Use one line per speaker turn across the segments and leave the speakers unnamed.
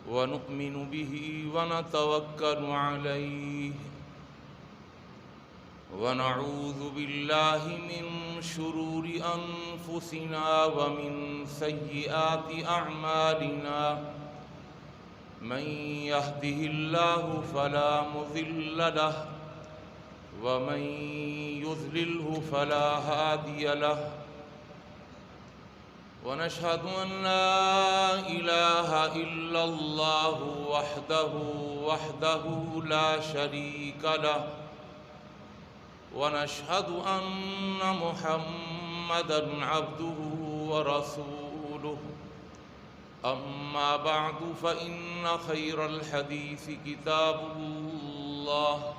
ونؤمن به ونتوكل عليه ونعوذ بالله من شرور أنفسنا ومن سيئات أعمالنا من يهده الله فلا مضل له ومن يضلله فلا هادي له ونشهد أن لا إله إلا الله وحده لا شريك له ونشهد أن محمدًا عبده ورسوله أما بعد فإن خير الحديث كتاب الله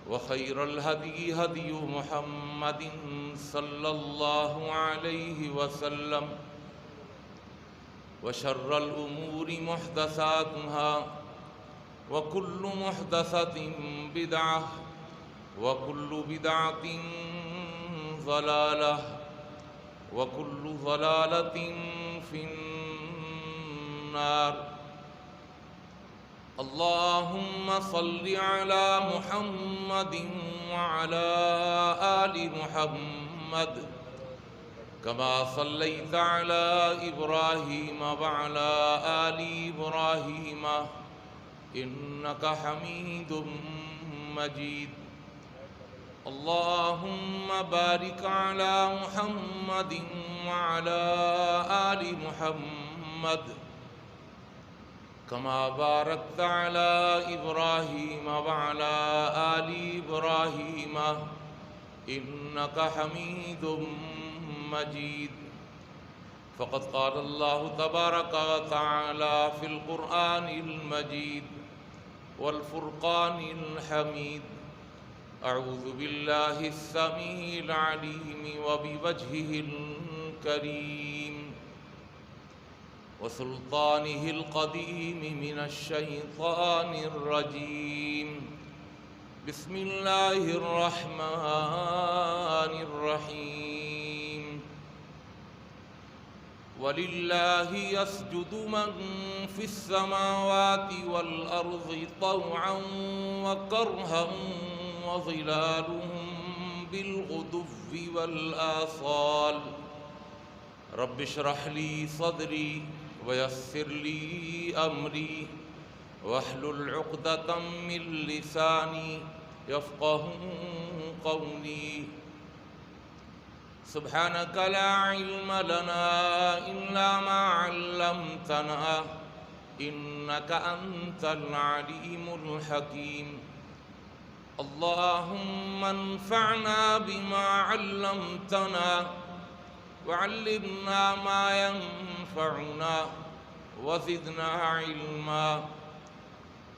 وخير الهدي هدي محمد صلى الله عليه وسلم وشر الأمور محدثاتها وكل محدثة بدعة وكل بدعة ضلالة وكل ضلالة في النار اللهم صل على محمد وعلى آل محمد كما صليت على إبراهيم وعلى آل إبراهيم إنك حميد مجيد اللهم بارك على محمد وعلى آل محمد كما باركت على إبراهيم وعلى آل إبراهيم إنك حميد مجيد فقد قال الله تبارك وتعالى في القرآن المجيد والفرقان الحميد أعوذ بالله السميع العليم وبوجهه الكريم وسلطانه القديم من الشيطان الرجيم بسم الله الرحمن الرحيم ولله يسجد من في السماوات والأرض طوعا وكرها وظلالهم بالغدو والآصال رب اشرح لي صدري ويسر لي أمري واحلل عقدة من لساني يفقهوا قولي سبحانك لا علم لنا إلا ما علمتنا إنك أنت العليم الحكيم اللهم انفعنا بما علمتنا وعلمنا ما ينفعنا وزدنا علما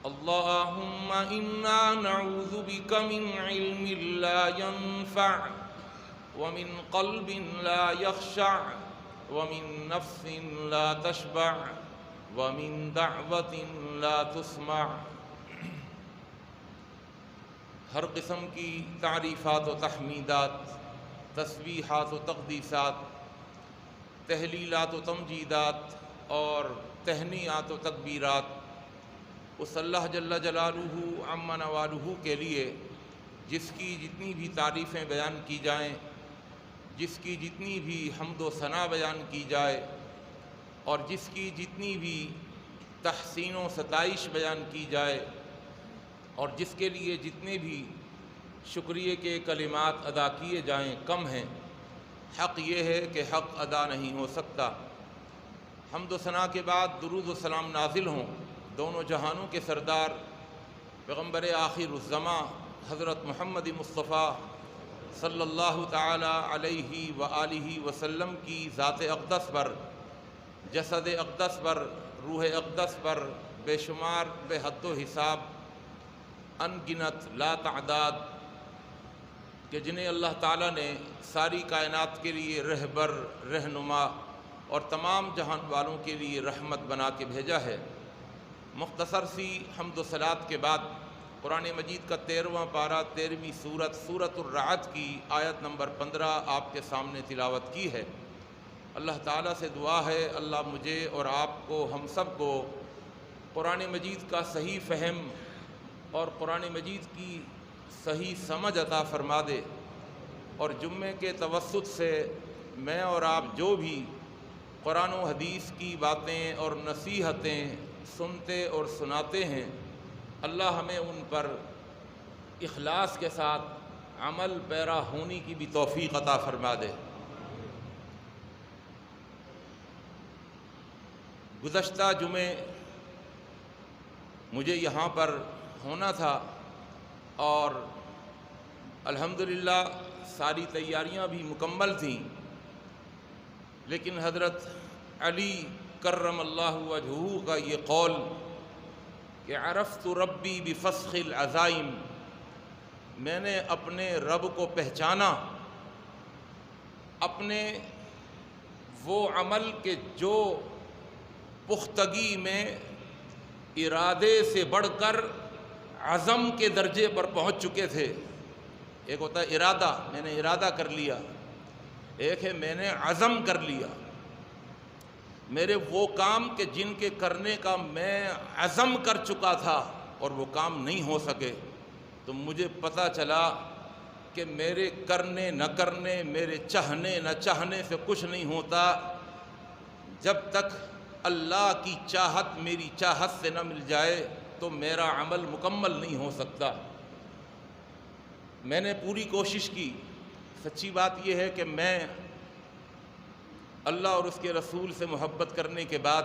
اللهم إنا نعوذ بك من علم لا ينفع ومن قلب لا يخشع ومن نفس لا تشبع ومن دعوة لا تسمع ہر قسم کی تعریفات و تحمیدات، تسبیحات و تقدیسات، تہلیلات و تمجیدات اور تہنیات و تکبیرات اس اللہ جل جلالہ عم نوالہ کے لیے جس کی جتنی بھی تعریفیں بیان کی جائیں، جس کی جتنی بھی حمد و ثنا بیان کی جائے اور جس کی جتنی بھی تحسین و ستائش بیان کی جائے اور جس کے لیے جتنے بھی شکریہ کے کلمات ادا کیے جائیں کم ہیں۔ حق یہ ہے کہ حق ادا نہیں ہو سکتا۔ حمد و ثنا کے بعد درود و سلام نازل ہوں دونوں جہانوں کے سردار پیغمبر آخر الزماں حضرت محمد مصطفیٰ صلی اللہ تعالی علیہ وآلہ وسلم کی ذات اقدس پر، جسد اقدس پر، روح اقدس پر بے شمار بے حد و حساب ان گنت لا تعداد کہ جنہیں اللہ تعالیٰ نے ساری کائنات کے لیے رہبر، رہنما اور تمام جہان والوں کے لیے رحمت بنا کے بھیجا ہے۔ مختصر سی حمد و صلات کے بعد قرآن مجید کا 13واں پارہ 13ویں سورت سورۃ الرعد کی آیت نمبر 15 آپ کے سامنے تلاوت کی ہے۔ اللہ تعالیٰ سے دعا ہے اللہ مجھے اور آپ کو، ہم سب کو قرآن مجید کا صحیح فہم اور قرآن مجید کی صحیح سمجھ عطا فرما دے، اور جمعے کے توسط سے میں اور آپ جو بھی قرآن و حدیث کی باتیں اور نصیحتیں سنتے اور سناتے ہیں، اللہ ہمیں ان پر اخلاص کے ساتھ عمل پیرا ہونے کی بھی توفیق عطا فرما دے۔ گزشتہ جمعے مجھے یہاں پر ہونا تھا اور الحمدللہ ساری تیاریاں بھی مکمل تھیں، لیکن حضرت علی کرم اللہ وجہہ کا یہ قول کہ عرفت ربی بفسخ العزائم، میں نے اپنے رب کو پہچانا اپنے وہ عمل کے جو پختگی میں ارادے سے بڑھ کر عزم کے درجے پر پہنچ چکے تھے۔ ایک ہوتا ہے ارادہ، میں نے ارادہ کر لیا، ایک ہے میں نے عزم کر لیا۔ میرے وہ کام کہ جن کے کرنے کا میں عزم کر چکا تھا اور وہ کام نہیں ہو سکے، تو مجھے پتہ چلا کہ میرے کرنے نہ کرنے، میرے چاہنے نہ چاہنے سے کچھ نہیں ہوتا جب تک اللہ کی چاہت میری چاہت سے نہ مل جائے تو میرا عمل مکمل نہیں ہو سکتا۔ میں نے پوری کوشش کی۔ سچی بات یہ ہے کہ میں اللہ اور اس کے رسول سے محبت کرنے کے بعد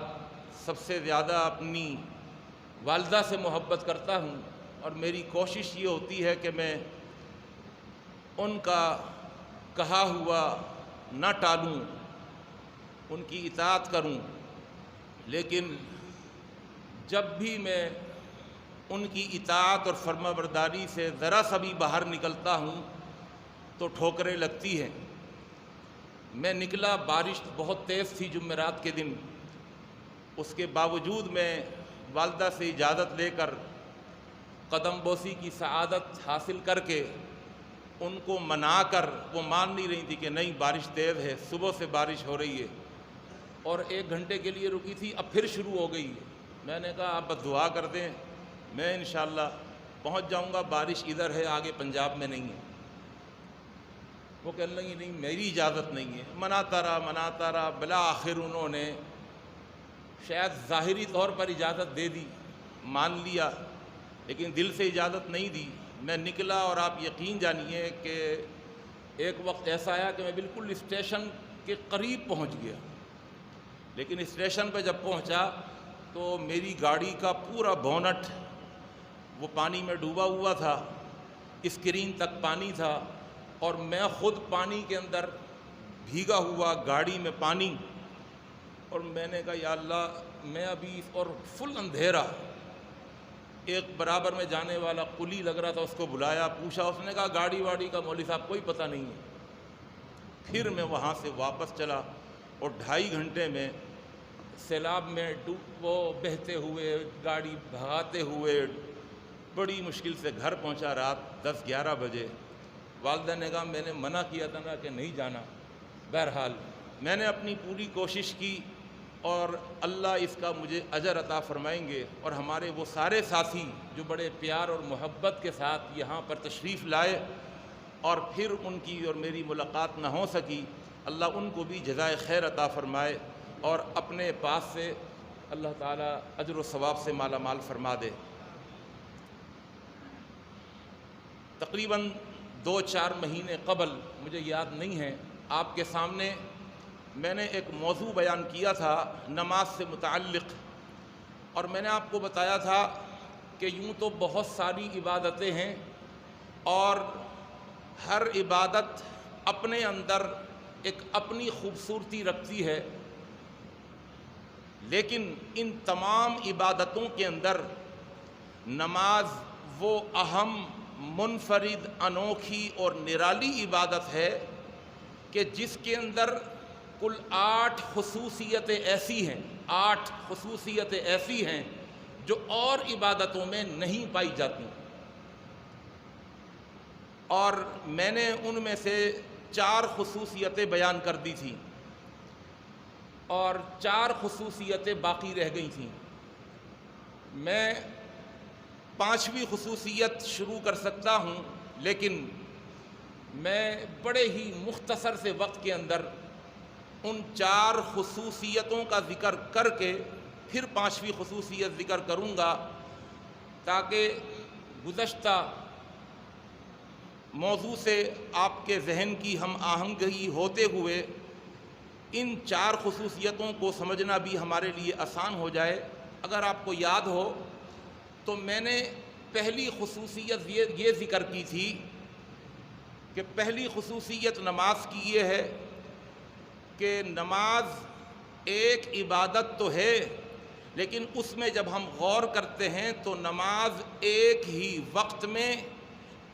سب سے زیادہ اپنی والدہ سے محبت کرتا ہوں، اور میری کوشش یہ ہوتی ہے کہ میں ان کا کہا ہوا نہ ٹالوں، ان کی اطاعت کروں۔ لیکن جب بھی میں ان کی اطاعت اور فرما برداری سے ذرا سا بھی باہر نکلتا ہوں تو ٹھوکریں لگتی ہیں۔ میں نکلا، بارش بہت تیز تھی جمعرات کے دن، اس کے باوجود میں والدہ سے اجازت لے کر قدم بوسی کی سعادت حاصل کر کے ان کو منا کر، وہ مان نہیں رہی تھی کہ نہیں بارش تیز ہے، صبح سے بارش ہو رہی ہے، اور 1 گھنٹے کے لیے رکی تھی، اب پھر شروع ہو گئی ہے۔ میں نے کہا آپ بس دعا کر دیں، میں انشاءاللہ پہنچ جاؤں گا، بارش ادھر ہے آگے پنجاب میں نہیں ہے۔ وہ کہنے لگی نہیں میری اجازت نہیں ہے۔ مناتا رہا، بالآخر انہوں نے شاید ظاہری طور پر اجازت دے دی، مان لیا، لیکن دل سے اجازت نہیں دی۔ میں نکلا اور آپ یقین جانیے کہ ایک وقت ایسا آیا کہ میں بالکل اسٹیشن کے قریب پہنچ گیا، لیکن اسٹیشن پہ جب پہنچا تو میری گاڑی کا پورا بونٹ وہ پانی میں ڈوبا ہوا تھا، اسکرین تک پانی تھا، اور میں خود پانی کے اندر بھیگا ہوا، گاڑی میں پانی۔ اور میں نے کہا یا اللہ، میں ابھی، اور فل اندھیرا، ایک برابر میں جانے والا قلی لگ رہا تھا، اس کو بلایا، پوچھا، اس نے کہا گاڑی واڑی کا مولوی صاحب کوئی پتہ نہیں ہے۔ پھر میں وہاں سے واپس چلا اور 2.5 گھنٹے میں سیلاب میں وہ بہتے ہوئے، گاڑی بھگاتے ہوئے بڑی مشکل سے گھر پہنچا رات 10-11 بجے۔ والدہ نے کہا میں نے منع کیا تھا نا کہ نہیں جانا۔ بہرحال میں نے اپنی پوری کوشش کی، اور اللہ اس کا مجھے اجر عطا فرمائیں گے۔ اور ہمارے وہ سارے ساتھی جو بڑے پیار اور محبت کے ساتھ یہاں پر تشریف لائے اور پھر ان کی اور میری ملاقات نہ ہو سکی، اللہ ان کو بھی جزائے خیر عطا فرمائے اور اپنے پاس سے اللہ تعالیٰ اجر و ثواب سے مالا مال فرما دے۔ تقریباً 2-4 مہینے قبل، مجھے یاد نہیں ہے، آپ کے سامنے میں نے ایک موضوع بیان کیا تھا نماز سے متعلق، اور میں نے آپ کو بتایا تھا کہ یوں تو بہت ساری عبادتیں ہیں اور ہر عبادت اپنے اندر ایک اپنی خوبصورتی رکھتی ہے، لیکن ان تمام عبادتوں کے اندر نماز وہ اہم، منفرد، انوکھی اور نرالی عبادت ہے کہ جس کے اندر کل 8 خصوصیتیں ایسی ہیں، 8 خصوصیتیں ایسی ہیں جو اور عبادتوں میں نہیں پائی جاتی، اور میں نے ان میں سے 4 خصوصیتیں بیان کر دی تھیں اور 4 خصوصیتیں باقی رہ گئی تھیں۔ میں 5ویں خصوصیت شروع کر سکتا ہوں، لیکن میں بڑے ہی مختصر سے وقت کے اندر ان 4 خصوصیتوں کا ذکر کر کے پھر 5ویں خصوصیت ذکر کروں گا، تاکہ گزشتہ موضوع سے آپ کے ذہن کی ہم آہنگی ہوتے ہوئے ان 4 خصوصیتوں کو سمجھنا بھی ہمارے لیے آسان ہو جائے۔ اگر آپ کو یاد ہو تو میں نے پہلی خصوصیت یہ ذکر کی تھی کہ پہلی خصوصیت نماز کی یہ ہے کہ نماز ایک عبادت تو ہے، لیکن اس میں جب ہم غور کرتے ہیں تو نماز ایک ہی وقت میں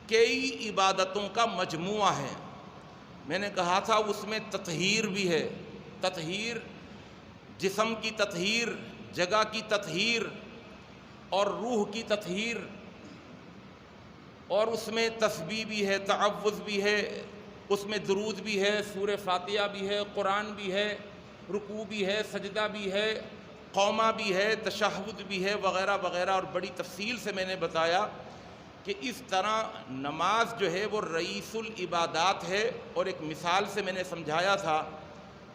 کئی عبادتوں کا مجموعہ ہے۔ میں نے کہا تھا اس میں تطہیر بھی ہے، تطہیر، جسم کی تطہیر، جگہ کی تطہیر اور روح کی تطہیر، اور اس میں تسبیح بھی ہے، تعوذ بھی ہے، اس میں درود بھی ہے، سورہ فاتحہ بھی ہے، قرآن بھی ہے، رکوع بھی ہے، سجدہ بھی ہے، قومہ بھی ہے، تشہد بھی ہے، وغیرہ وغیرہ، اور بڑی تفصیل سے میں نے بتایا کہ اس طرح نماز جو ہے وہ رئیس العبادات ہے۔ اور ایک مثال سے میں نے سمجھایا تھا،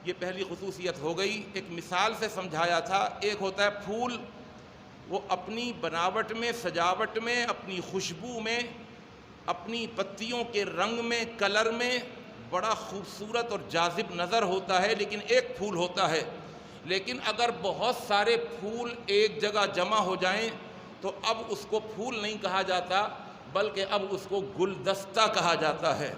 یہ پہلی خصوصیت ہو گئی، ایک مثال سے سمجھایا تھا، ایک ہوتا ہے پھول، وہ اپنی بناوٹ میں، سجاوٹ میں، اپنی خوشبو میں، اپنی پتیوں کے رنگ میں، کلر میں بڑا خوبصورت اور جاذب نظر ہوتا ہے، لیکن ایک پھول ہوتا ہے۔ لیکن اگر بہت سارے پھول ایک جگہ جمع ہو جائیں تو اب اس کو پھول نہیں کہا جاتا، بلکہ اب اس کو گلدستہ کہا جاتا ہے۔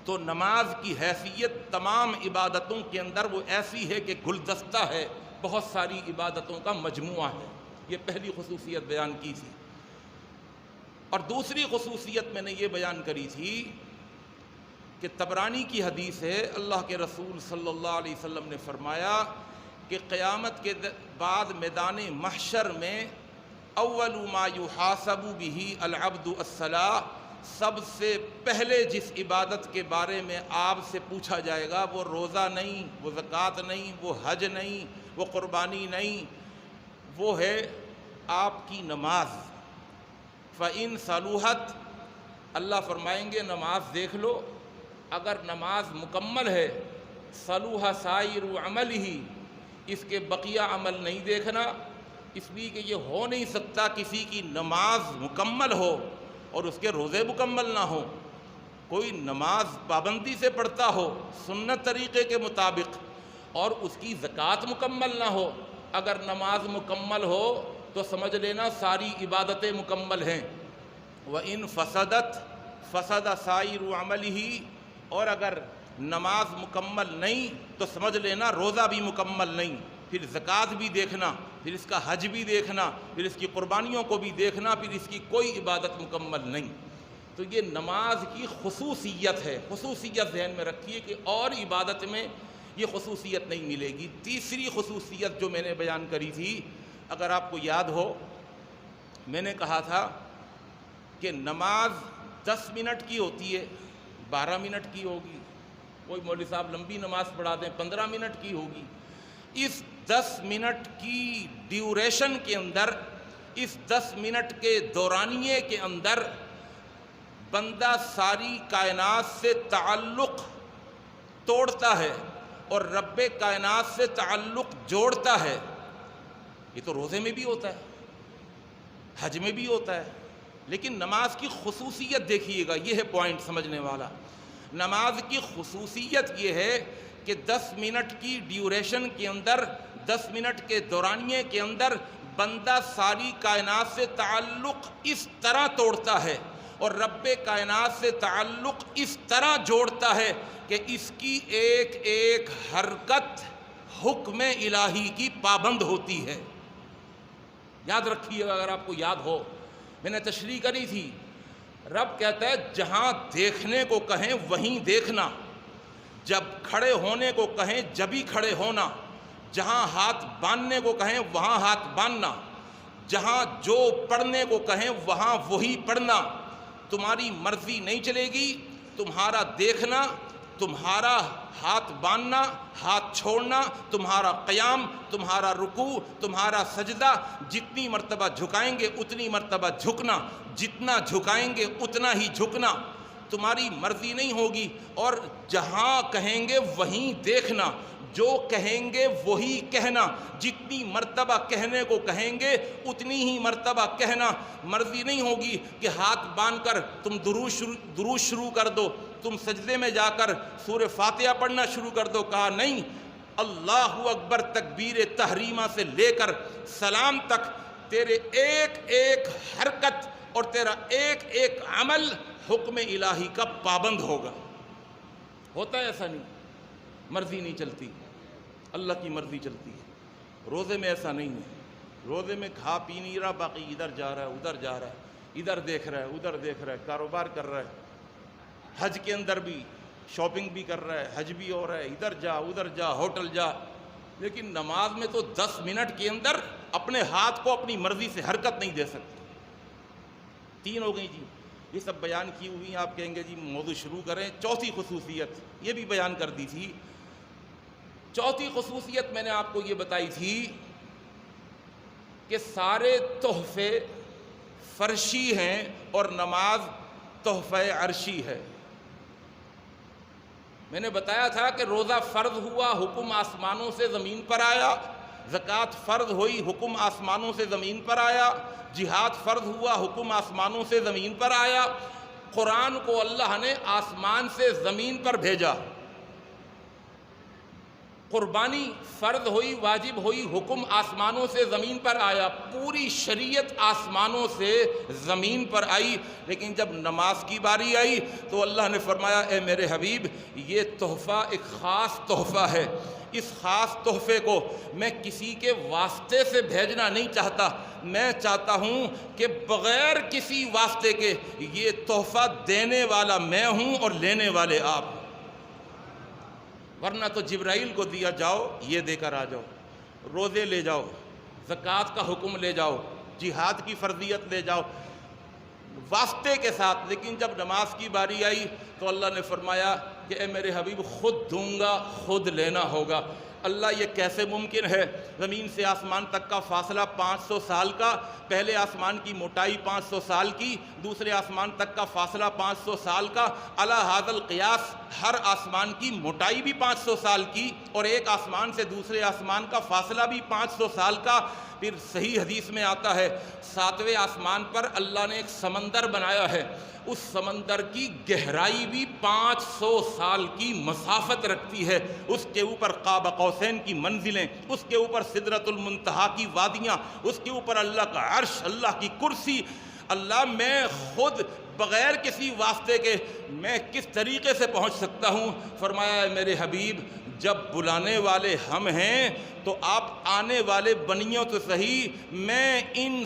تو نماز کی حیثیت تمام عبادتوں کے اندر وہ ایسی ہے کہ گلدستہ ہے، بہت ساری عبادتوں کا مجموعہ ہے۔ یہ پہلی خصوصیت بیان کی تھی۔ اور دوسری خصوصیت میں نے یہ بیان کری تھی کہ طبرانی کی حدیث ہے، اللہ کے رسول صلی اللہ علیہ وسلم نے فرمایا کہ قیامت کے بعد میدان محشر میں اول ما یحاسب بہ العبد الصلاۃ، سب سے پہلے جس عبادت کے بارے میں آپ سے پوچھا جائے گا وہ روزہ نہیں، وہ زکوٰۃ نہیں، وہ حج نہیں، وہ قربانی نہیں، وہ ہے آپ کی نماز۔ فَإِن صَلُحَتْ، اللہ فرمائیں گے نماز دیکھ لو، اگر نماز مکمل ہے، صَلُحَ سَائِرُ عَمَلِهِ، اس کے بقیہ عمل نہیں دیکھنا، اس لیے کہ یہ ہو نہیں سکتا کسی کی نماز مکمل ہو اور اس کے روزے مکمل نہ ہوں۔ کوئی نماز پابندی سے پڑھتا ہو سنت طریقے کے مطابق اور اس کی زکوٰۃ مکمل نہ ہو، اگر نماز مکمل ہو تو سمجھ لینا ساری عبادتیں مکمل ہیں۔ وَإِن فَسَدَتْ فَسَدَ سَائِرُ عَمَلِهِ، اور اگر نماز مکمل نہیں تو سمجھ لینا روزہ بھی مکمل نہیں، پھر زکوٰۃ بھی دیکھنا، پھر اس کا حج بھی دیکھنا، پھر اس کی قربانیوں کو بھی دیکھنا، پھر اس کی کوئی عبادت مکمل نہیں۔ تو یہ نماز کی خصوصیت ہے، خصوصیت ذہن میں رکھیے کہ اور عبادت میں یہ خصوصیت نہیں ملے گی۔ تیسری خصوصیت جو میں نے بیان کری تھی، اگر آپ کو یاد ہو، میں نے کہا تھا کہ نماز 10 منٹ کی ہوتی ہے، 12 منٹ کی ہوگی، کوئی مولوی صاحب لمبی نماز پڑھا دیں 15 منٹ کی ہوگی۔ اس 10 منٹ کی ڈیوریشن کے اندر، اس 10 منٹ کے دورانیے کے اندر بندہ ساری کائنات سے تعلق توڑتا ہے اور رب کائنات سے تعلق جوڑتا ہے۔ یہ تو روزے میں بھی ہوتا ہے، حج میں بھی ہوتا ہے، لیکن نماز کی خصوصیت دیکھیے گا، یہ ہے پوائنٹ سمجھنے والا۔ نماز کی خصوصیت یہ ہے کہ 10 منٹ کی ڈیوریشن کے اندر، 10 منٹ کے دورانیے کے اندر بندہ ساری کائنات سے تعلق اس طرح توڑتا ہے اور رب کائنات سے تعلق اس طرح جوڑتا ہے کہ اس کی ایک ایک حرکت حکم الہی کی پابند ہوتی ہے۔ یاد رکھیے گا، اگر آپ کو یاد ہو، میں نے تشریح کری تھی، رب کہتا ہے جہاں دیکھنے کو کہیں وہیں دیکھنا، جب کھڑے ہونے کو کہیں جبھی کھڑے ہونا، جہاں ہاتھ باندھنے کو کہیں وہاں ہاتھ باندھنا، جہاں جو پڑھنے کو کہیں وہاں وہی پڑھنا۔ تمہاری مرضی نہیں چلے گی، تمہارا دیکھنا تمہارا ہاتھ باندھنا، ہاتھ چھوڑنا، تمہارا قیام، تمہارا رکوع، تمہارا سجدہ، جتنی مرتبہ جھکائیں گے اتنی مرتبہ جھکنا، جتنا جھکائیں گے اتنا ہی جھکنا، تمہاری مرضی نہیں ہوگی، اور جہاں کہیں گے وہیں دیکھنا، جو کہیں گے وہی کہنا، جتنی مرتبہ کہنے کو کہیں گے اتنی ہی مرتبہ کہنا، مرضی نہیں ہوگی کہ ہاتھ باندھ کر تم درود شروع کر دو، تم سجدے میں جا کر سورہ فاتحہ پڑھنا شروع کر دو، کہا نہیں، اللہ اکبر تکبیر تحریمہ سے لے کر سلام تک تیرے ایک ایک حرکت اور تیرا ایک ایک عمل حکم الہی کا پابند ہوگا۔ ہوتا ہے ایسا نہیں، مرضی نہیں چلتی، اللہ کی مرضی چلتی ہے۔ روزے میں ایسا نہیں ہے، روزے میں کھا پی نہیں رہا، باقی ادھر جا رہا ہے ادھر جا رہا ہے، ادھر دیکھ رہا ہے ادھر دیکھ رہا ہے، کاروبار کر رہا ہے، حج کے اندر بھی شاپنگ بھی کر رہا ہے، حج بھی ہو رہا ہے، ادھر جا ادھر جا ہوٹل جا، لیکن نماز میں تو 10 منٹ کے اندر اپنے ہاتھ کو اپنی مرضی سے حرکت نہیں دے سکتے۔ 3 ہو گئی جی، یہ سب بیان کی ہوئی ہیں، آپ کہیں گے جی موضوع شروع کریں۔ چوتھی خصوصیت یہ بھی بیان کر دی تھی۔ چوتھی خصوصیت میں نے آپ کو یہ بتائی تھی کہ سارے تحفے فرشی ہیں اور نماز تحفہ عرشی ہے۔ میں نے بتایا تھا کہ روزہ فرض ہوا، حکم آسمانوں سے زمین پر آیا، زکوٰۃ فرض ہوئی، حکم آسمانوں سے زمین پر آیا، جہاد فرض ہوا، حکم آسمانوں سے زمین پر آیا، قرآن کو اللہ نے آسمان سے زمین پر بھیجا، قربانی فرض ہوئی، واجب ہوئی، حکم آسمانوں سے زمین پر آیا، پوری شریعت آسمانوں سے زمین پر آئی، لیکن جب نماز کی باری آئی تو اللہ نے فرمایا اے میرے حبیب یہ تحفہ ایک خاص تحفہ ہے، اس خاص تحفے کو میں کسی کے واسطے سے بھیجنا نہیں چاہتا، میں چاہتا ہوں کہ بغیر کسی واسطے کے یہ تحفہ دینے والا میں ہوں اور لینے والے آپ، ورنہ تو جبرائیل کو دیا جاؤ یہ دے کر آ جاؤ، روزے لے جاؤ، زکوٰۃ کا حکم لے جاؤ، جہاد کی فرضیت لے جاؤ واسطے کے ساتھ، لیکن جب نماز کی باری آئی تو اللہ نے فرمایا کہ اے میرے حبیب خود دوں گا، خود لینا ہوگا۔ اللہ یہ کیسے ممکن ہے؟ زمین سے آسمان تک کا فاصلہ 500 سال کا، پہلے آسمان کی موٹائی 500 سال کی، دوسرے آسمان تک کا فاصلہ 500 سال کا، علی ھذا القیاس ہر آسمان کی موٹائی بھی 500 سال کی اور ایک آسمان سے دوسرے آسمان کا فاصلہ بھی 500 سال کا۔ پھر صحیح حدیث میں آتا ہے 7ویں آسمان پر اللہ نے ایک سمندر بنایا ہے، اس سمندر کی گہرائی بھی 500 سال کی مسافت رکھتی ہے، اس کے اوپر قاب قوسین کی منزلیں، اس کے اوپر سدرۃ المنتہا کی وادیاں، اس کے اوپر اللہ کا عرش، اللہ کی کرسی۔ اللہ میں خود بغیر کسی واسطے کے میں کس طریقے سے پہنچ سکتا ہوں؟ فرمایا ہے میرے حبیب جب بلانے والے ہم ہیں تو آپ آنے والے بنیوں تو صحیح، میں ان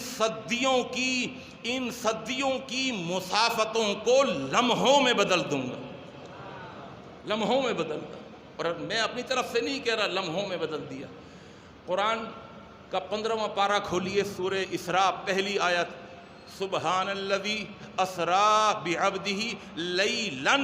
صدیوں کی مسافتوں کو لمحوں میں بدل دوں گا، لمحوں میں بدل دوں، اور میں اپنی طرف سے نہیں کہہ رہا، لمحوں میں بدل دیا۔ قرآن کا 15واں پارہ کھولیے، سورہ اسراء پہلی آیت، سبحان الذی اسریٰ بعبدہ لیلاً،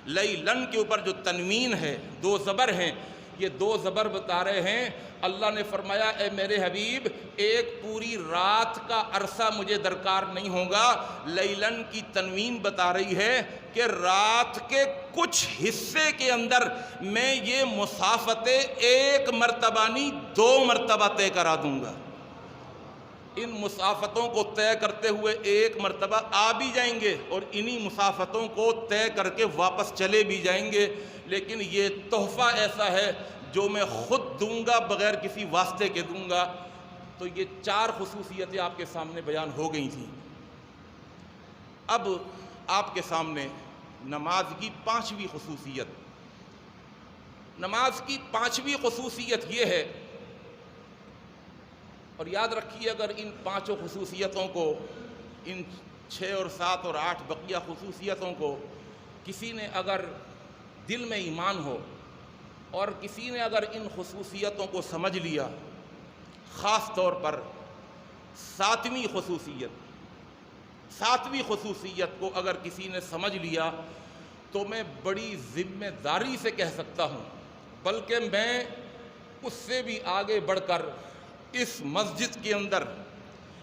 لیلاً کے اوپر جو تنوین ہے، 2 زبر ہیں، یہ 2 زبر بتا رہے ہیں اللہ نے فرمایا اے میرے حبیب ایک پوری رات کا عرصہ مجھے درکار نہیں ہوگا۔ لیلاً کی تنوین بتا رہی ہے کہ رات کے کچھ حصے کے اندر میں یہ مسافتیں 1 مرتبہ نہیں 2 مرتبہ طے کرا دوں گا۔ ان مسافتوں کو طے کرتے ہوئے 1 مرتبہ آ بھی جائیں گے اور انہی مسافتوں کو طے کر کے واپس چلے بھی جائیں گے، لیکن یہ تحفہ ایسا ہے جو میں خود دوں گا، بغیر کسی واسطے کے دوں گا۔ تو یہ 4 خصوصیتیں آپ کے سامنے بیان ہو گئی تھیں۔ اب آپ کے سامنے نماز کی 5ویں خصوصیت، نماز کی 5ویں خصوصیت یہ ہے، اور یاد رکھیے اگر ان 5 خصوصیتوں کو، ان 6 اور 7 اور 8 بقیہ خصوصیتوں کو کسی نے اگر دل میں ایمان ہو اور کسی نے اگر ان خصوصیتوں کو سمجھ لیا، خاص طور پر 7ویں خصوصیت کو اگر کسی نے سمجھ لیا تو میں بڑی ذمہ داری سے کہہ سکتا ہوں، بلکہ میں اس سے بھی آگے بڑھ کر اس مسجد کے اندر،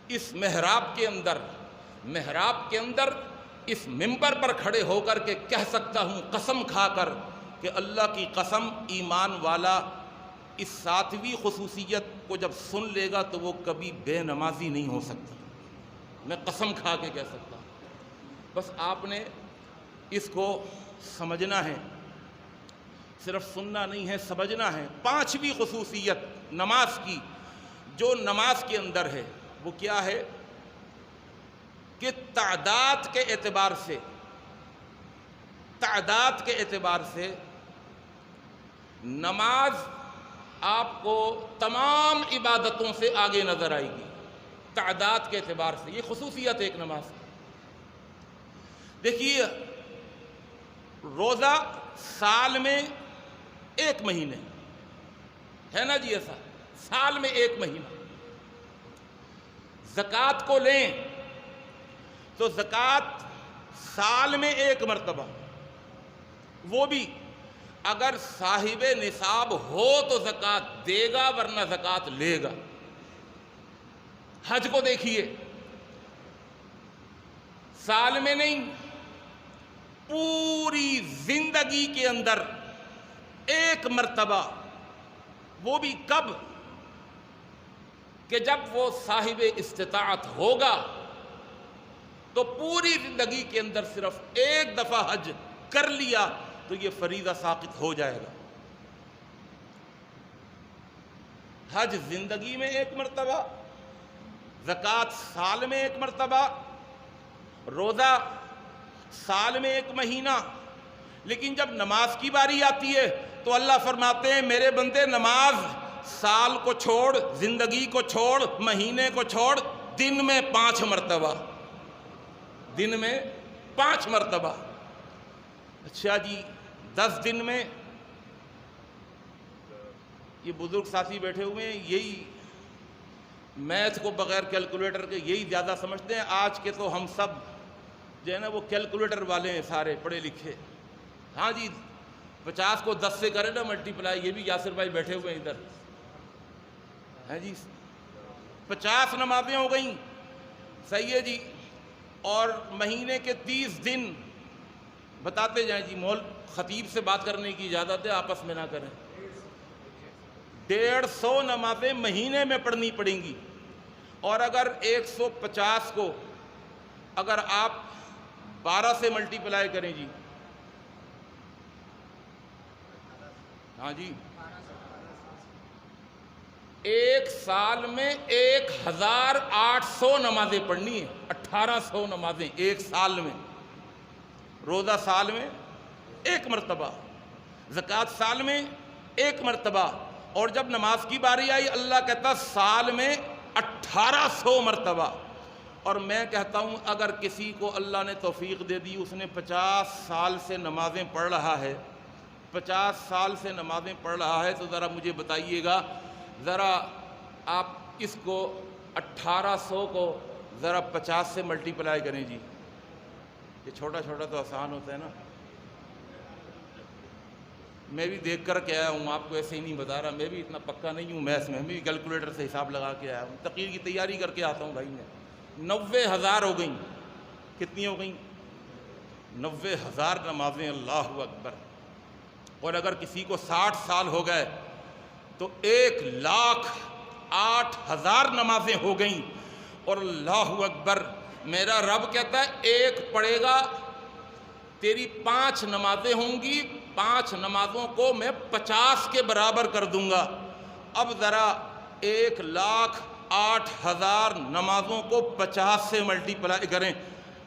اس محراب کے اندر اس منبر پر کھڑے ہو کر کے کہہ سکتا ہوں قسم کھا کر کہ اللہ کی قسم، ایمان والا اس ساتویں خصوصیت کو جب سن لے گا تو وہ کبھی بے نمازی نہیں ہو سکتا۔ میں قسم کھا کے کہہ سکتا ہوں۔ بس آپ نے اس کو سمجھنا ہے، صرف سننا نہیں ہے، سمجھنا ہے۔ پانچویں خصوصیت نماز کی جو نماز کے اندر ہے وہ کیا ہے کہ تعداد کے اعتبار سے نماز آپ کو تمام عبادتوں سے آگے نظر آئے گی۔ تعداد کے اعتبار سے یہ خصوصیت ایک نماز کی۔ دیکھیے، روزہ سال میں ایک مہینے ہے نا جی، ایسا سال میں ایک مہینہ۔ زکوٰۃ کو لیں تو زکوٰۃ سال میں ایک مرتبہ، وہ بھی اگر صاحب نصاب ہو تو زکوٰۃ دے گا ورنہ زکوٰۃ لے گا۔ حج کو دیکھیے، سال میں نہیں، پوری زندگی کے اندر ایک مرتبہ، وہ بھی کب کہ جب وہ صاحب استطاعت ہوگا، تو پوری زندگی کے اندر صرف ایک دفعہ حج کر لیا تو یہ فریضہ ساقط ہو جائے گا۔ حج زندگی میں ایک مرتبہ، زکوٰۃ سال میں ایک مرتبہ، روزہ سال میں ایک مہینہ۔ لیکن جب نماز کی باری آتی ہے تو اللہ فرماتے ہیں میرے بندے، نماز سال کو چھوڑ، زندگی کو چھوڑ، مہینے کو چھوڑ، دن میں 5 مرتبہ، دن میں 5 مرتبہ۔ اچھا جی، 10 دن میں، یہ بزرگ ساتھی بیٹھے ہوئے ہیں، یہی میتھ کو بغیر کیلکولیٹر کے یہی زیادہ سمجھتے ہیں۔ آج کے تو ہم سب جو ہے نا وہ کیلکولیٹر والے ہیں، سارے پڑھے لکھے۔ ہاں جی، 50 کو 10 سے کرے نا ملٹیپلائی، یہ بھی یاسر بھائی بیٹھے ہوئے ہیں ادھر، ہیں جی، 50 نمازیں ہو گئیں، صحیح ہے جی۔ اور مہینے کے 30 دن بتاتے جائیں جی، مول خطیب سے بات کرنے کی اجازت ہے، آپس میں نہ کریں۔ 150 نمازیں مہینے میں پڑھنی پڑیں گی، اور اگر 150 کو اگر آپ 12 سے ملٹیپلائی کریں جی، ہاں جی، ایک سال میں 1800 نمازیں پڑھنی ہیں، 1800 نمازیں ایک سال میں۔ روزہ سال میں ایک مرتبہ، زکوٰۃ سال میں ایک مرتبہ، اور جب نماز کی باری آئی اللہ کہتا سال میں 1800 مرتبہ۔ اور میں کہتا ہوں اگر کسی کو اللہ نے توفیق دے دی، اس نے 50 سال سے نمازیں پڑھ رہا ہے، 50 سال سے نمازیں پڑھ رہا ہے، تو ذرا مجھے بتائیے گا، ذرا آپ اس کو 1800 کو ذرا 50 سے ملٹیپلائی کریں جی۔ یہ چھوٹا چھوٹا تو آسان ہوتا ہے نا، میں بھی دیکھ کر کے آیا ہوں، آپ کو ایسے ہی نہیں بتا رہا، میں بھی اتنا پکا نہیں ہوں میتھ میں، بھی کیلکولیٹر سے حساب لگا کے آیا ہوں، تقریر کی تیاری کر کے آتا ہوں بھائی میں۔ 90,000 ہو گئیں، کتنی ہو گئیں؟ 90,000 نمازیں، اللہ اکبر۔ اور اگر کسی کو 60 سال ہو گئے تو 1,08,000 نمازیں ہو گئیں، اور اللہ اکبر، میرا رب کہتا ہے ایک پڑھے گا، تیری 5 نمازیں ہوں گی، 5 نمازوں کو میں 50 کے برابر کر دوں گا۔ اب ذرا 1,08,000 نمازوں کو 50 سے ملٹیپلائی کریں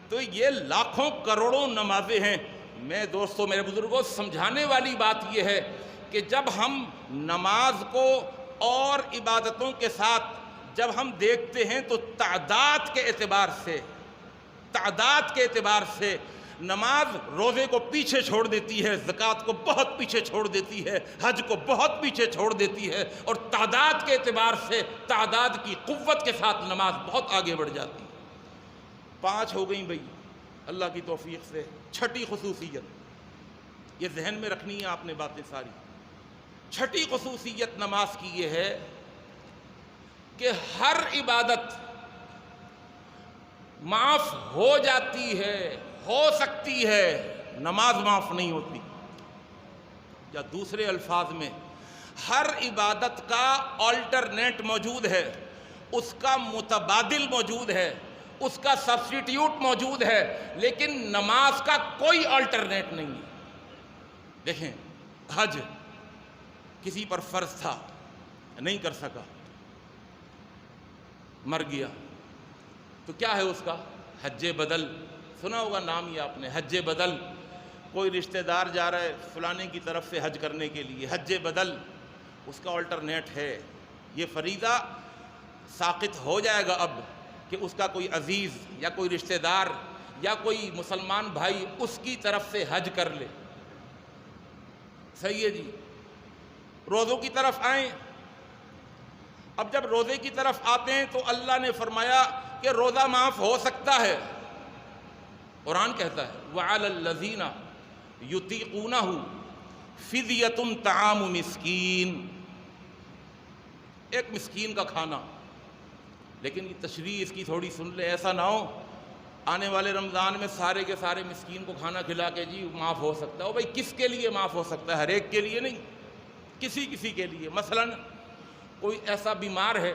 تو یہ لاکھوں کروڑوں نمازیں ہیں۔ میں دوستو، میرے بزرگوں، سمجھانے والی بات یہ ہے کہ جب ہم نماز کو اور عبادتوں کے ساتھ جب ہم دیکھتے ہیں تو تعداد کے اعتبار سے نماز روزے کو پیچھے چھوڑ دیتی ہے، زکوٰۃ کو بہت پیچھے چھوڑ دیتی ہے، حج کو بہت پیچھے چھوڑ دیتی ہے، اور تعداد کے اعتبار سے تعداد کی قوت کے ساتھ نماز بہت آگے بڑھ جاتی ہے۔ 5 ہو گئیں بھئی اللہ کی توفیق سے۔ چھٹی خصوصیت، یہ ذہن میں رکھنی ہے آپ نے باتیں ساری۔ چھٹی خصوصیت نماز کی یہ ہے کہ ہر عبادت معاف ہو جاتی ہے، ہو سکتی ہے، نماز معاف نہیں ہوتی۔ یا دوسرے الفاظ میں ہر عبادت کا آلٹرنیٹ موجود ہے، اس کا متبادل موجود ہے، اس کا سبسٹیٹیوٹ موجود ہے، لیکن نماز کا کوئی آلٹرنیٹ نہیں ہے۔ دیکھیں، حج کسی پر فرض تھا، نہیں کر سکا، مر گیا، تو کیا ہے اس کا؟ حج بدل، سنا ہوگا نام یہ آپ نے، حج بدل۔ کوئی رشتہ دار جا رہا ہے فلانے کی طرف سے حج کرنے کے لیے، حج بدل، اس کا آلٹرنیٹ ہے۔ یہ فریضہ ساقط ہو جائے گا اب کہ اس کا کوئی عزیز یا کوئی رشتہ دار یا کوئی مسلمان بھائی اس کی طرف سے حج کر لے۔ صحیح ہے جی، روزوں کی طرف آئیں۔ اب جب روزے کی طرف آتے ہیں تو اللہ نے فرمایا کہ روزہ معاف ہو سکتا ہے۔ قرآن کہتا ہے وَعَلَى الَّذِينَ يُطِيقُونَهُ فِدْيَةٌ طَعَامُ مِسْكِين، ایک مسکین کا کھانا۔ لیکن یہ تشریح اس کی تھوڑی سن لیں، ایسا نہ ہو آنے والے رمضان میں سارے کے سارے مسکین کو کھانا کھلا کے جی معاف ہو سکتا ہے۔ بھائی کس کے لیے معاف ہو سکتا ہے؟ ہر ایک کے لیے نہیں، کسی کسی کے لیے۔ مثلا کوئی ایسا بیمار ہے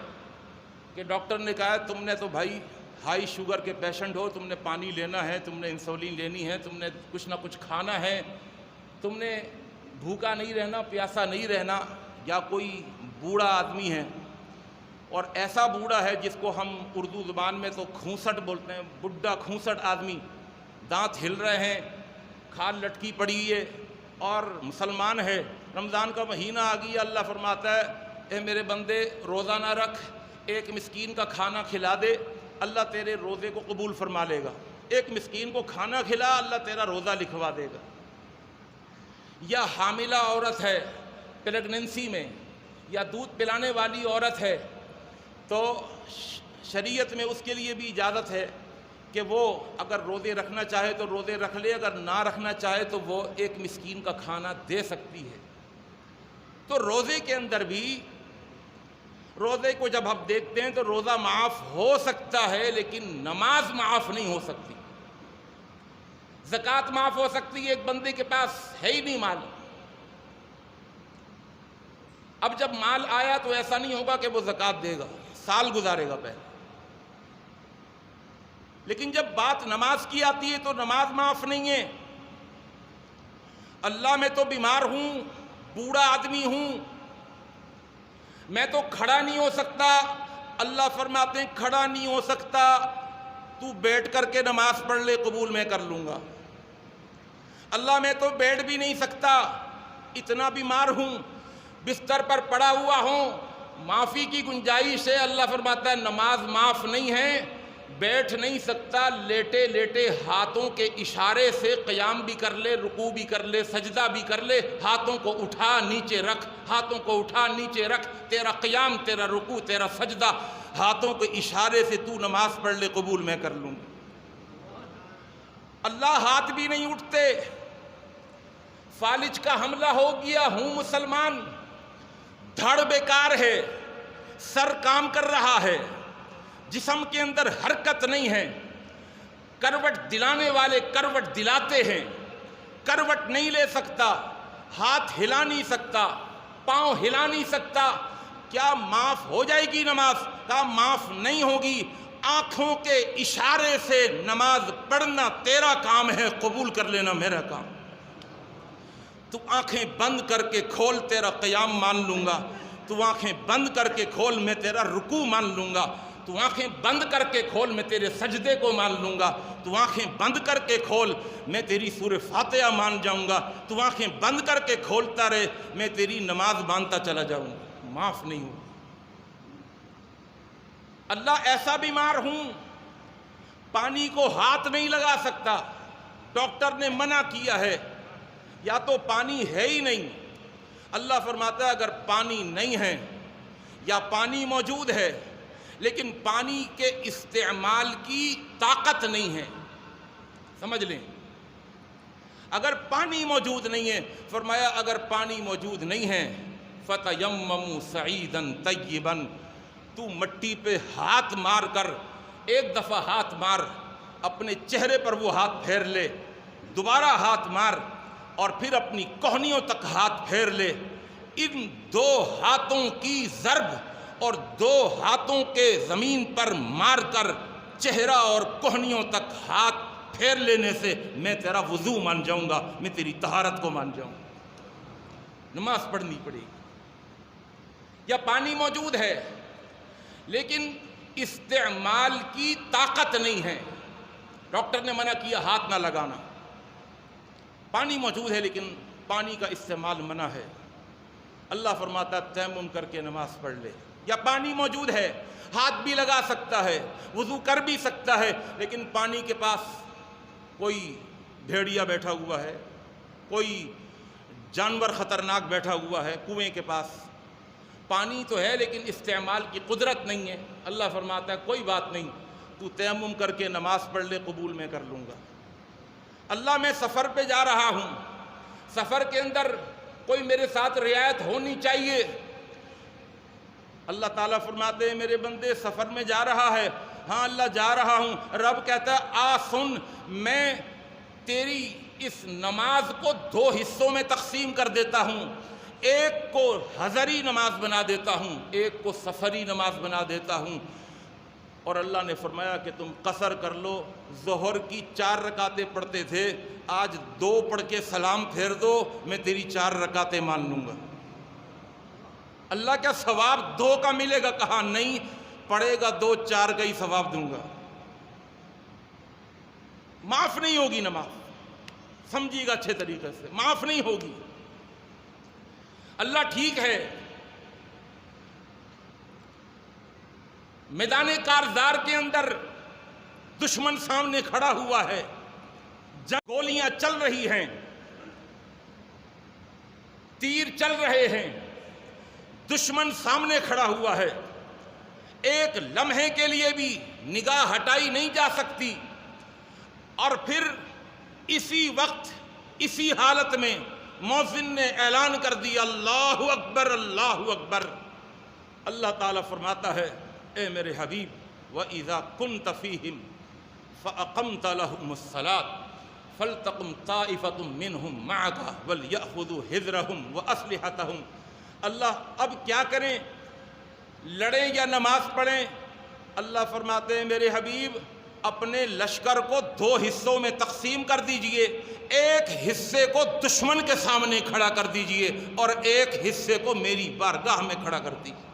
کہ ڈاکٹر نے کہا تم نے تو بھائی ہائی شوگر کے پیشنٹ ہو، تم نے پانی لینا ہے، تم نے انسولین لینی ہے، تم نے کچھ نہ کچھ کھانا ہے، تم نے بھوکا نہیں رہنا، پیاسا نہیں رہنا۔ یا کوئی بوڑھا آدمی ہے، اور ایسا بوڑھا ہے جس کو ہم اردو زبان میں تو کھونسٹ بولتے ہیں، بڈھا کھونسٹ آدمی، دانت ہل رہے ہیں، کھال لٹکی پڑی ہے، اور مسلمان ہے، رمضان کا مہینہ آ گیا، اللہ فرماتا ہے اے میرے بندے روزہ نہ رکھ، ایک مسکین کا کھانا کھلا دے، اللہ تیرے روزے کو قبول فرما لے گا۔ ایک مسکین کو کھانا کھلا، اللہ تیرا روزہ لکھوا دے گا۔ یا حاملہ عورت ہے پریگننسی میں، یا دودھ پلانے والی عورت ہے، تو شریعت میں اس کے لیے بھی اجازت ہے کہ وہ اگر روزے رکھنا چاہے تو روزے رکھ لے، اگر نہ رکھنا چاہے تو وہ ایک مسکین کا کھانا دے سکتی ہے۔ تو روزے کے اندر بھی، روزے کو جب ہم دیکھتے ہیں تو روزہ معاف ہو سکتا ہے، لیکن نماز معاف نہیں ہو سکتی۔ زکوٰۃ معاف ہو سکتی ہے، ایک بندے کے پاس ہے ہی نہیں مال، اب جب مال آیا تو ایسا نہیں ہوگا کہ وہ زکوٰۃ دے گا، سال گزارے گا پہلے۔ لیکن جب بات نماز کی آتی ہے تو نماز معاف نہیں ہے۔ اللہ میں تو بیمار ہوں، بوڑھا آدمی ہوں، میں تو کھڑا نہیں ہو سکتا، اللہ فرماتے ہیں کھڑا نہیں ہو سکتا تو بیٹھ کر کے نماز پڑھ لے، قبول میں کر لوں گا۔ اللہ میں تو بیٹھ بھی نہیں سکتا، اتنا بیمار ہوں، بستر پر پڑا ہوا ہوں، معافی کی گنجائش ہے، اللہ فرماتا ہے نماز معاف نہیں ہے۔ بیٹھ نہیں سکتا، لیٹے لیٹے ہاتھوں کے اشارے سے قیام بھی کر لے، رکوع بھی کر لے، سجدہ بھی کر لے، ہاتھوں کو اٹھا نیچے رکھ، ہاتھوں کو اٹھا نیچے رکھ، تیرا قیام، تیرا رکوع، تیرا سجدہ، ہاتھوں کے اشارے سے تو نماز پڑھ لے، قبول میں کر لوں گا۔ اللہ ہاتھ بھی نہیں اٹھتے، فالج کا حملہ ہو گیا، ہوں مسلمان، دھڑ بیکار ہے، سر کام کر رہا ہے، جسم کے اندر حرکت نہیں ہے، کروٹ دلانے والے کروٹ دلاتے ہیں، کروٹ نہیں لے سکتا، ہاتھ ہلا نہیں سکتا، پاؤں ہلا نہیں سکتا، کیا معاف ہو جائے گی نماز؟ کہا معاف نہیں ہوگی۔ آنکھوں کے اشارے سے نماز پڑھنا تیرا کام ہے، قبول کر لینا میرا کام۔ تو آنکھیں بند کر کے کھول، تیرا قیام مان لوں گا، تو آنکھیں بند کر کے کھول، میں تیرا رکوع مان لوں گا، تو آنکھیں بند کر کے کھول، میں تیرے سجدے کو مان لوں گا، تو آنکھیں بند کر کے کھول، میں تیری سورہ فاتحہ مان جاؤں گا، تو آنکھیں بند کر کے کھولتا رہے، میں تیری نماز مانتا چلا جاؤں گا۔ معاف نہیں ہوں۔ اللہ ایسا بیمار ہوں، پانی کو ہاتھ نہیں لگا سکتا، ڈاکٹر نے منع کیا ہے، یا تو پانی ہے ہی نہیں۔ اللہ فرماتا ہے اگر پانی نہیں ہے یا پانی موجود ہے لیکن پانی کے استعمال کی طاقت نہیں ہے، سمجھ لیں، اگر پانی موجود نہیں ہے، فرمایا اگر پانی موجود نہیں ہے فَتَيَمَّمُوا صَعِيدًا طَيِّبًا، تو مٹی پہ ہاتھ مار کر، ایک دفعہ ہاتھ مار، اپنے چہرے پر وہ ہاتھ پھیر لے، دوبارہ ہاتھ مار، اور پھر اپنی کوہنیوں تک ہاتھ پھیر لے۔ ان دو ہاتھوں کی ضرب اور دو ہاتھوں کے زمین پر مار کر چہرہ اور کوہنیوں تک ہاتھ پھیر لینے سے میں تیرا وضو مان جاؤں گا، میں تیری طہارت کو مان جاؤں گا۔ نماز پڑھنی پڑے گی۔ یا پانی موجود ہے لیکن استعمال کی طاقت نہیں ہے، ڈاکٹر نے منع کیا ہاتھ نہ لگانا۔ پانی موجود ہے لیکن پانی کا استعمال منع ہے، اللہ فرماتا ہے تیمم کر کے نماز پڑھ لے۔ یا پانی موجود ہے، ہاتھ بھی لگا سکتا ہے، وضو کر بھی سکتا ہے، لیکن پانی کے پاس کوئی بھیڑیا بیٹھا ہوا ہے، کوئی جانور خطرناک بیٹھا ہوا ہے کنویں کے پاس، پانی تو ہے لیکن استعمال کی قدرت نہیں ہے، اللہ فرماتا ہے کوئی بات نہیں، تو تیمم کر کے نماز پڑھ لے، قبول میں کر لوں گا۔ اللہ میں سفر پہ جا رہا ہوں، سفر کے اندر کوئی میرے ساتھ رعایت ہونی چاہیے، اللہ تعالیٰ فرماتے ہیں میرے بندے سفر میں جا رہا ہے، ہاں اللہ جا رہا ہوں، رب کہتا ہے آ سن، میں تیری اس نماز کو دو حصوں میں تقسیم کر دیتا ہوں، ایک کو حضری نماز بنا دیتا ہوں، ایک کو سفری نماز بنا دیتا ہوں۔ اور اللہ نے فرمایا کہ تم قصر کر لو، ظہر کی 4 رکعتیں پڑھتے تھے، آج 2 پڑھ کے سلام پھیر دو، میں تیری 4 رکعتیں مان لوں گا۔ اللہ کیا ثواب 2 کا ملے گا؟ کہا نہیں، پڑھے گا 2 4 کا ہی ثواب دوں گا، معاف نہیں ہوگی نماز، سمجھیے گا اچھے طریقے سے، معاف نہیں ہوگی۔ اللہ ٹھیک ہے میدان کارزار کے اندر دشمن سامنے کھڑا ہوا ہے، گولیاں چل رہی ہیں، تیر چل رہے ہیں، دشمن سامنے کھڑا ہوا ہے، ایک لمحے کے لیے بھی نگاہ ہٹائی نہیں جا سکتی، اور پھر اسی وقت اسی حالت میں مؤذن نے اعلان کر دیا اللہ اکبر اللہ اکبر۔ اللہ تعالیٰ فرماتا ہے اے میرے حبیب وَإِذَا كُنْتَ فِيهِمْ فَأَقَمْتَ لَهُمُ الصَّلَاةَ فَلْتَقُمْ طَائِفَةٌ مِّنْهُمْ مَعَكَ وَلْيَأْخُذُوا حِذْرَهُمْ وَأَسْلِحَتَهُمْ۔ اللہ اب کیا کریں، لڑیں یا نماز پڑھیں؟ اللہ فرماتے ہیں میرے حبیب اپنے لشکر کو 2 حصوں میں تقسیم کر دیجئے، ایک حصے کو دشمن کے سامنے کھڑا کر دیجئے اور ایک حصے کو میری بارگاہ میں کھڑا کر دیجئے،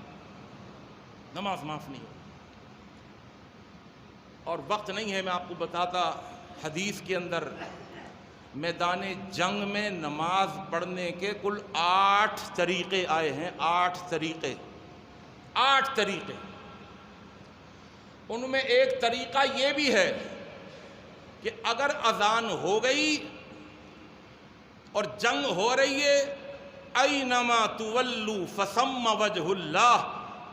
نماز معاف نہیں ہو۔ اور وقت نہیں ہے، میں آپ کو بتاتا، حدیث کے اندر میدان جنگ میں نماز پڑھنے کے کل 8 طریقے آئے ہیں، 8 طریقے، 8 طریقے۔ ان میں ایک طریقہ یہ بھی ہے کہ اگر اذان ہو گئی اور جنگ ہو رہی ہے، اینما تولوا فثم وجہ اللہ،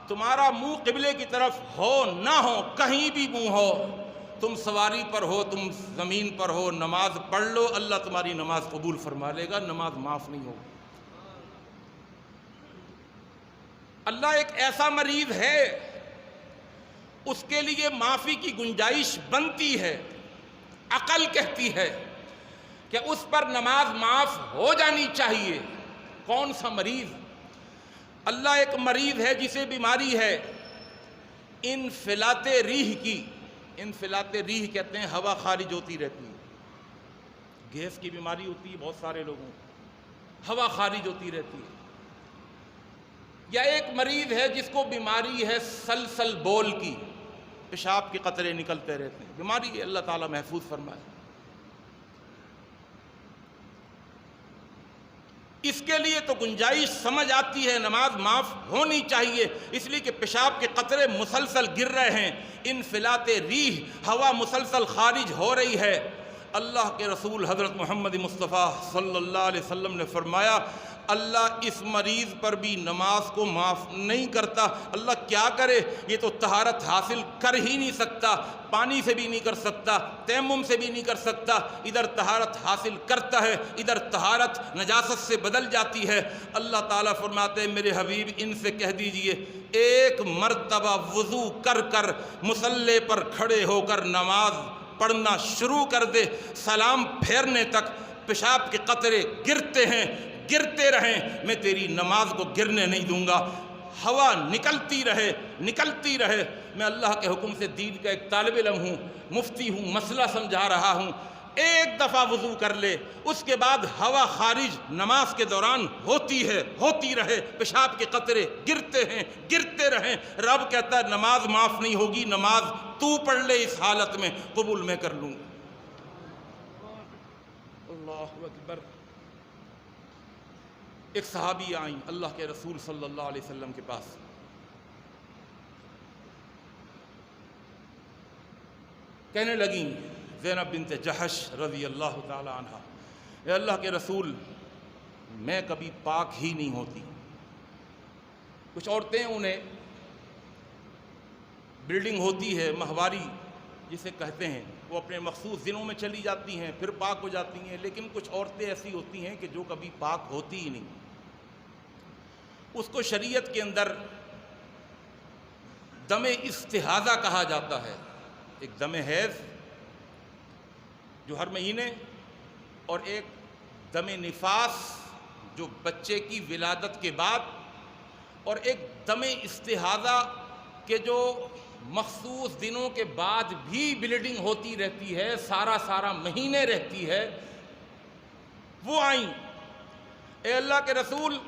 تمہارا منہ قبلے کی طرف ہو نہ ہو، کہیں بھی منہ ہو، تم سواری پر ہو، تم زمین پر ہو، نماز پڑھ لو، اللہ تمہاری نماز قبول فرما لے گا، نماز معاف نہیں ہوگی۔ اللہ ایک ایسا مریض ہے اس کے لیے معافی کی گنجائش بنتی ہے، عقل کہتی ہے کہ اس پر نماز معاف ہو جانی چاہیے۔ کون سا مریض؟ اللہ ایک مریض ہے جسے بیماری ہے انفلات ریح کی، انفلات ریح کہتے ہیں ہوا خارج ہوتی رہتی ہے، گیس کی بیماری ہوتی ہے بہت سارے لوگوں کو، ہوا خارج ہوتی رہتی ہے۔ یا ایک مریض ہے جس کو بیماری ہے سلسل بول کی، پیشاب کے قطرے نکلتے رہتے ہیں، بیماری ہے، اللہ تعالیٰ محفوظ فرمائے۔ اس کے لیے تو گنجائش سمجھ آتی ہے، نماز معاف ہونی چاہیے، اس لیے کہ پیشاب کے قطرے مسلسل گر رہے ہیں، انفلات ریح، ہوا مسلسل خارج ہو رہی ہے۔ اللہ کے رسول حضرت محمد مصطفیٰ صلی اللہ علیہ وسلم نے فرمایا اللہ اس مریض پر بھی نماز کو معاف نہیں کرتا۔ اللہ کیا کرے، یہ تو طہارت حاصل کر ہی نہیں سکتا، پانی سے بھی نہیں کر سکتا، تیمم سے بھی نہیں کر سکتا، ادھر طہارت حاصل کرتا ہے، ادھر طہارت نجاست سے بدل جاتی ہے۔ اللہ تعالیٰ فرماتے ہیں میرے حبیب ان سے کہہ دیجئے ایک مرتبہ وضو کر کر مصلی پر کھڑے ہو کر نماز پڑھنا شروع کر دے، سلام پھیرنے تک پیشاب کے قطرے گرتے ہیں، گرتے رہیں، میں تیری نماز کو گرنے نہیں دوں گا۔ ہوا نکلتی رہے نکلتی رہے۔ میں اللہ کے حکم سے دین کا ایک طالب علم ہوں، مفتی ہوں، مسئلہ سمجھا رہا ہوں۔ ایک دفعہ وضو کر لے، اس کے بعد ہوا خارج نماز کے دوران ہوتی ہے، ہوتی رہے، پیشاب کے قطرے گرتے ہیں، گرتے رہیں۔ رب کہتا ہے نماز معاف نہیں ہوگی، نماز تو پڑھ لے، اس حالت میں قبول میں کر لوں گا۔ اللہ اکبر۔ ایک صحابی آئیں اللہ کے رسول صلی اللہ علیہ وسلم کے پاس، کہنے لگیں زینب بنت جحش رضی اللہ تعالی عنہ، اے اللہ کے رسول میں کبھی پاک ہی نہیں ہوتی۔ کچھ عورتیں انہیں بلیڈنگ ہوتی ہے، ماہواری جسے کہتے ہیں، وہ اپنے مخصوص دنوں میں چلی جاتی ہیں پھر پاک ہو جاتی ہیں، لیکن کچھ عورتیں ایسی ہوتی ہیں کہ جو کبھی پاک ہوتی ہی نہیں۔ اس کو شریعت کے اندر دم استحاضہ کہا جاتا ہے، ایک دم حیض جو ہر مہینے، اور ایک دم نفاس جو بچے کی ولادت کے بعد، اور ایک دم استحاضہ کہ جو مخصوص دنوں کے بعد بھی بلیڈنگ ہوتی رہتی ہے، سارا مہینے رہتی ہے۔ وہ آئیں، اے اللہ کے رسول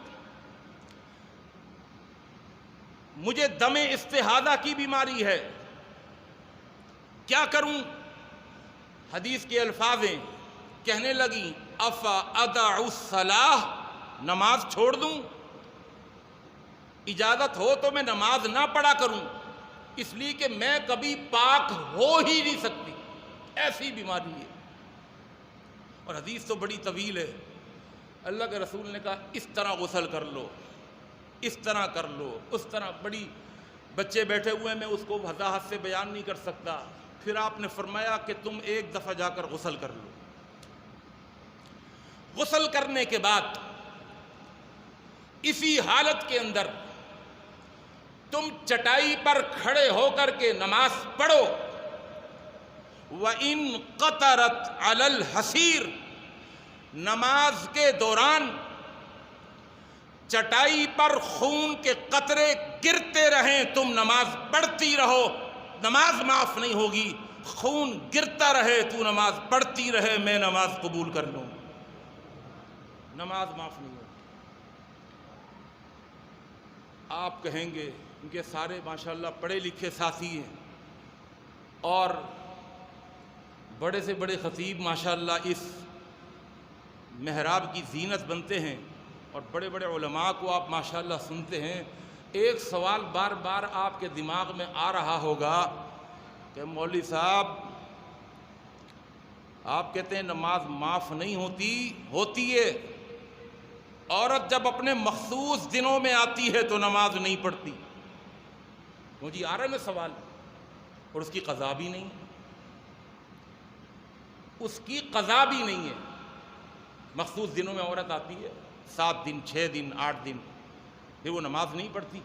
مجھے دم استحاضہ کی بیماری ہے، کیا کروں؟ حدیث کے الفاظ ہیں، کہنے لگیں افا ادع الصلاۃ، نماز چھوڑ دوں؟ اجازت ہو تو میں نماز نہ پڑھا کروں، اس لیے کہ میں کبھی پاک ہو ہی نہیں سکتی، ایسی بیماری ہے۔ اور حدیث تو بڑی طویل ہے۔ اللہ کے رسول نے کہا اس طرح غسل کر لو، اس طرح کر لو، اس طرح، بڑی بچے بیٹھے ہوئے میں اس کو وضاحت سے بیان نہیں کر سکتا۔ پھر آپ نے فرمایا کہ تم ایک دفعہ جا کر غسل کر لو۔ غسل کرنے کے بعد اسی حالت کے اندر تم چٹائی پر کھڑے ہو کر کے نماز پڑھو۔ وَإِن قَطَرَتْ عَلَى الْحَسِيرِ، نماز کے دوران چٹائی پر خون کے قطرے گرتے رہیں، تم نماز پڑھتی رہو، نماز معاف نہیں ہوگی۔ خون گرتا رہے تو نماز پڑھتی رہے، میں نماز قبول کر لوں، نماز معاف نہیں ہوگی۔ آپ کہیں گے کیونکہ سارے ماشاءاللہ پڑھے لکھے ساتھی ہیں، اور بڑے سے بڑے خطیب ماشاءاللہ اس محراب کی زینت بنتے ہیں، اور بڑے بڑے علماء کو آپ ماشاءاللہ سنتے ہیں۔ ایک سوال بار بار آپ کے دماغ میں آ رہا ہوگا کہ مولوی صاحب آپ کہتے ہیں نماز معاف نہیں ہوتی ہے، عورت جب اپنے مخصوص دنوں میں آتی ہے تو نماز نہیں پڑھتی۔ مجھے آ رہا ہے نا سوال، اور اس کی قضا بھی نہیں، اس کی قضا بھی نہیں ہے۔ مخصوص دنوں میں عورت آتی ہے، 7 دن 6 دن 8 دن، پھر وہ نماز نہیں پڑھتی،